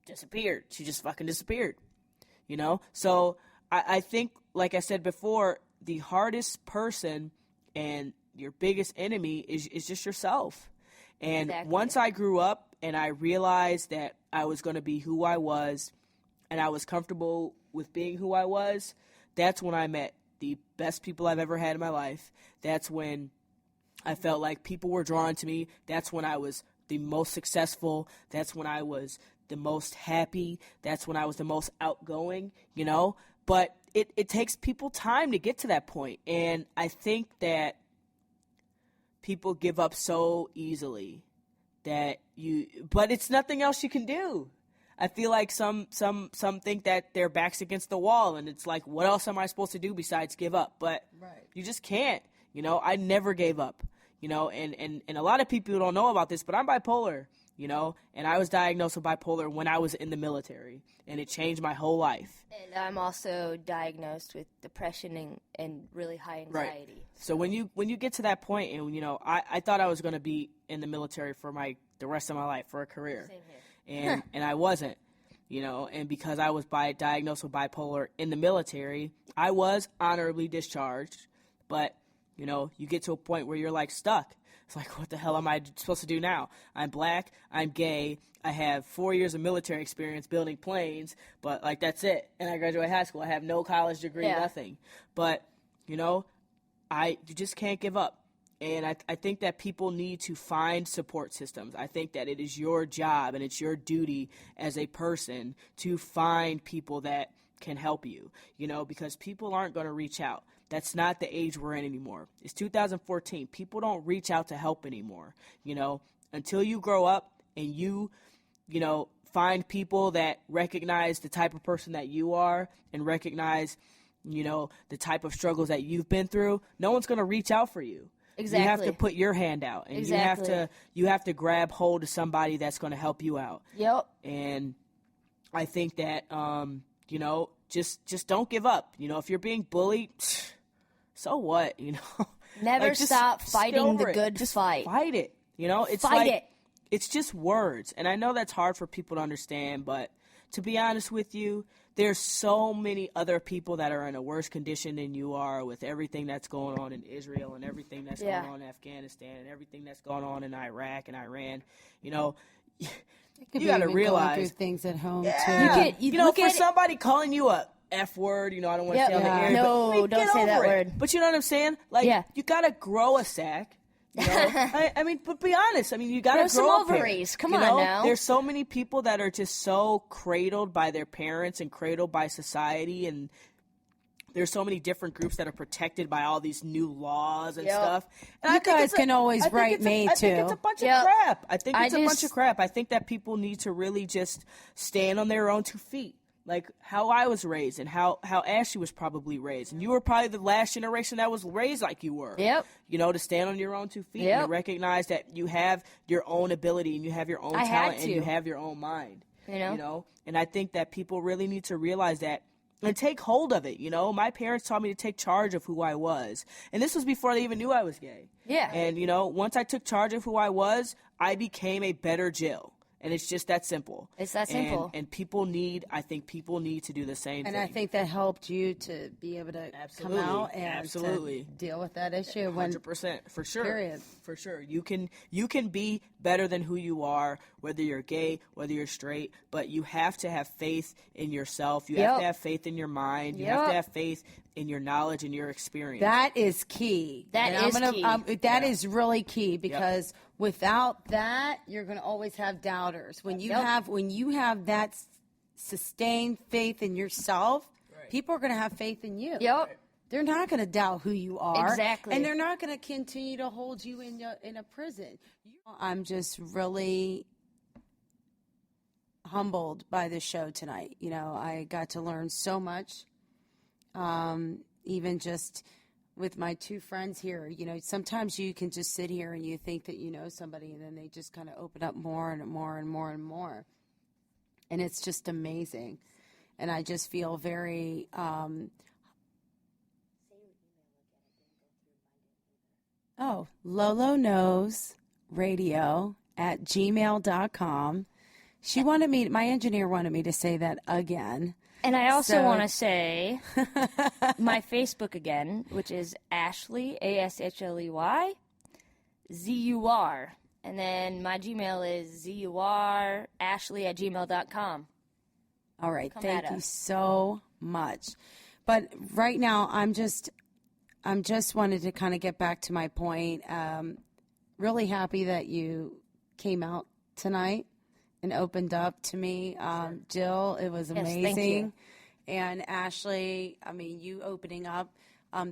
disappeared. She just fucking disappeared. So I think, like I said before, the hardest person and your biggest enemy is just yourself. And once I grew up and I realized that I was going to be who I was and I was comfortable with being who I was, that's when I met the best people I've ever had in my life. That's when I felt like people were drawn to me. That's when I was the most successful. That's when I was the most happy. That's when I was the most outgoing, But it takes people time to get to that point. And I think that people give up so easily but it's nothing else you can do. I feel like some think that their back's against the wall and it's like, what else am I supposed to do besides give up? But you just can't. I never gave up. And a lot of people don't know about this, but I'm bipolar, and I was diagnosed with bipolar when I was in the military, and it changed my whole life. And I'm also diagnosed with depression and really high anxiety. Right. So when you get to that point, and I thought I was going to be in the military for the rest of my life, for a career. Same here. And I wasn't, and because I was diagnosed with bipolar in the military, I was honorably discharged, but you get to a point where you're like stuck. It's like, what the hell am I supposed to do now? I'm black, I'm gay, I have 4 years of military experience building planes, but like that's it. And I graduated high school. I have no college degree, nothing. But, you just can't give up. And I think that people need to find support systems. I think that it is your job and it's your duty as a person to find people that can help you, because people aren't going to reach out. That's not the age we're in anymore. It's 2014. People don't reach out to help anymore. Until you grow up and you find people that recognize the type of person that you are and recognize, the type of struggles that you've been through, no one's going to reach out for you. Exactly. You have to put your hand out, and you have to grab hold of somebody that's going to help you out. Yep. And I think that just don't give up. If you're being bullied, so what? Never stop fighting the good fight. Fight it. It's fight it. It's just words, and I know that's hard for people to understand, but to be honest with you, there's so many other people that are in a worse condition than you are, with everything that's going on in Israel and everything that's going on in Afghanistan and everything that's going on in Iraq and Iran. You got to realize going through things at home yeah. too. For somebody calling you a F word, I don't want to say on the air. No, but, don't say that word. But you know what I'm saying? You got to grow a sack. But be honest. You got to grow some up ovaries. Here. Come on now. There's so many people that are just so cradled by their parents and cradled by society, and there's so many different groups that are protected by all these new laws and stuff. And you guys can always write me, too. I think it's a bunch of crap. I think it's a bunch of crap. I think that people need to really just stand on their own 2 feet. Like how I was raised and how Ashley was probably raised. And you were probably the last generation that was raised like you were. Yep. To stand on your own 2 feet and recognize that you have your own ability and you have your own talent and you have your own mind. And I think that people really need to realize that and take hold of it. My parents taught me to take charge of who I was. And this was before they even knew I was gay. Yeah. And, once I took charge of who I was, I became a better Jill. And it's just that simple. It's that simple. And I think people need to do the same And thing. I think that helped you to be able to come out and to deal with that issue. 100%, for sure. Period. For sure. You can be better than who you are, whether you're gay, whether you're straight, but you have to have faith in yourself. You have to have faith in your mind. You have to have faith in your knowledge and your experience. That is key. That is really key, because without that, you're going to always have doubters. When you have that sustained faith in yourself, people are going to have faith in you. Yep. They're not going to doubt who you are. Exactly. And they're not going to continue to hold you in a prison. I'm just really humbled by the show tonight. You know, I got to learn so much. Even just with my two friends here, you know, sometimes you can just sit here and you think that you know somebody, and then they just kind of open up more and more and more and more. And it's just amazing. And I just feel very, Lolo Knows Radio at gmail.com. My engineer wanted me to say that again. And I also want to say my Facebook again, which is Ashley, ASHLEY, ZUR. And then my Gmail is zurashley@gmail.com. All right. Thank you so much. But right now, I'm just wanted to kind of get back to my point. Really happy that you came out tonight and opened up to me. Jill, it was amazing. Yes, thank you. And Ashley, I mean, you opening up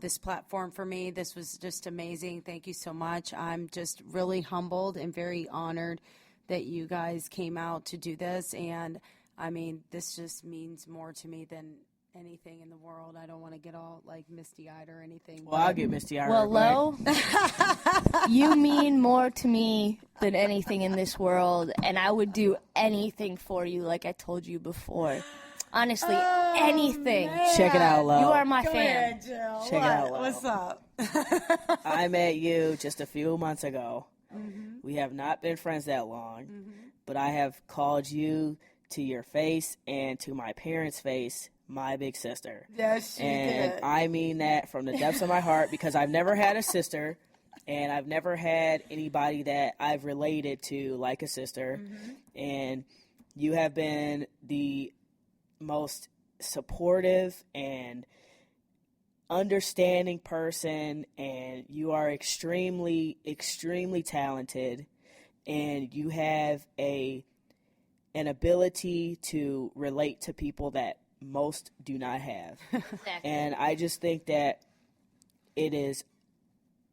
this platform for me, this was just amazing. Thank you so much. I'm just really humbled and very honored that you guys came out to do this. And, I mean, this just means more to me than anything in the world. I don't want to get all like misty-eyed or anything. Well, I'll get misty-eyed. Well, Lo, you mean more to me than anything in this world, and I would do anything for you, like I told you before. Honestly, anything. Man. Check it out, Lo. You are my Go fan. ahead, Jill. Check it out, Lo. What's up? I met you just a few months ago. Mm-hmm. We have not been friends that long, but I have called you to your face and to my parents' face my big sister. Yes, you and did. I mean that from the depths of my heart, because I've never had a sister, and I've never had anybody that I've related to like a sister. And you have been the most supportive and understanding person, and you are extremely, extremely talented, and you have an ability to relate to people that most do not have. Exactly. And I just think that it is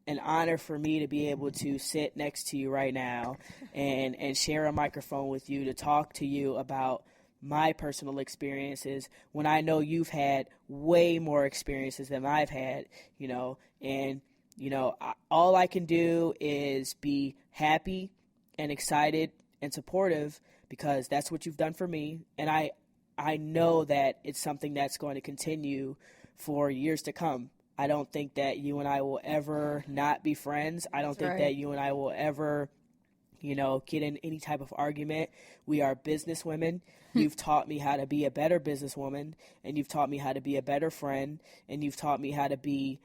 an honor for me to be able to sit next to you right now and share a microphone with you to talk to you about my personal experiences, when I know you've had way more experiences than I've had, you know. And, you know, all I can do is be happy and excited and supportive, because that's what you've done for me. And I know that it's something that's going to continue for years to come. I don't think that you and I will ever not be friends. I don't think that you and I will ever, you know, get in any type of argument. We are business women. You've taught me how to be a better businesswoman, and you've taught me how to be a better friend, and you've taught me how to be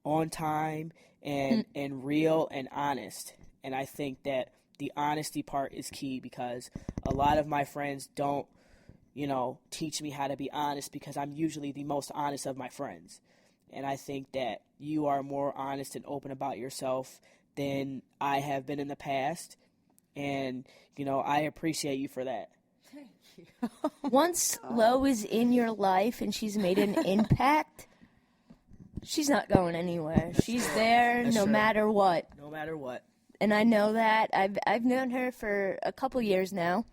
on time and real and honest. And I think that the honesty part is key, because a lot of my friends don't, you know, teach me how to be honest, because I'm usually the most honest of my friends. And I think that you are more honest and open about yourself than I have been in the past. And, you know, I appreciate you for that. Thank you. Once Lo is in your life and she's made an impact, she's not going anywhere. She's there no matter what. No matter what. And I know that. I've known her for a couple years now,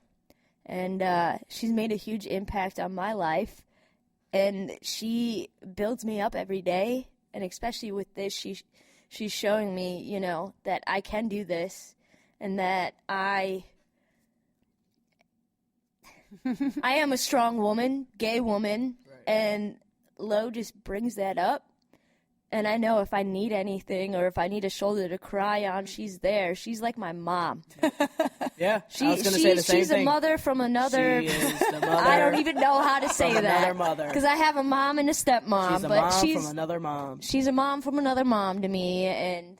and she's made a huge impact on my life. And she builds me up every day, and especially with this, she's showing me, you know, that I can do this, and that I am a strong woman, gay woman, and Lo just brings that up And I know if I need anything or if I need a shoulder to cry on, she's there. She's like my mom. Yeah, I was going to say the same she's thing. a mother from another. She is the mother. I don't even know how to say from that. another mother. Because I have a mom and a stepmom. She's a but mom she's from another mom. She's a mom from another mom to me, and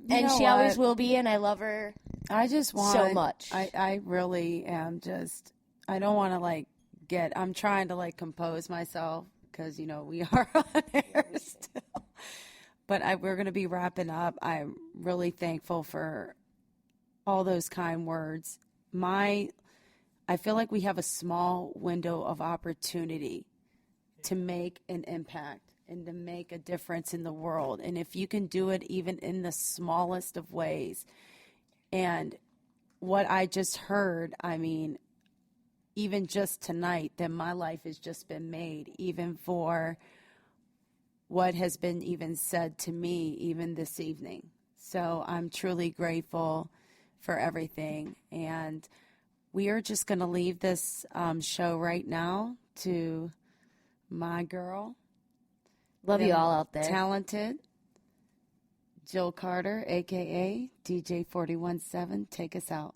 know she always what? will be, and I love her. I just want so much. I really am just. I don't want to I'm trying to compose myself because we are on air still. But we're going to be wrapping up. I'm really thankful for all those kind words. I feel like we have a small window of opportunity to make an impact and to make a difference in the world. And if you can do it even in the smallest of ways. And what I just heard, even just tonight, that my life has just been made, even for what has been even said to me even this evening. So I'm truly grateful for everything. And we are just going to leave this show right now to my girl. Love you all out there. Talented Jill Carter, a.k.a. DJ 417. Take us out.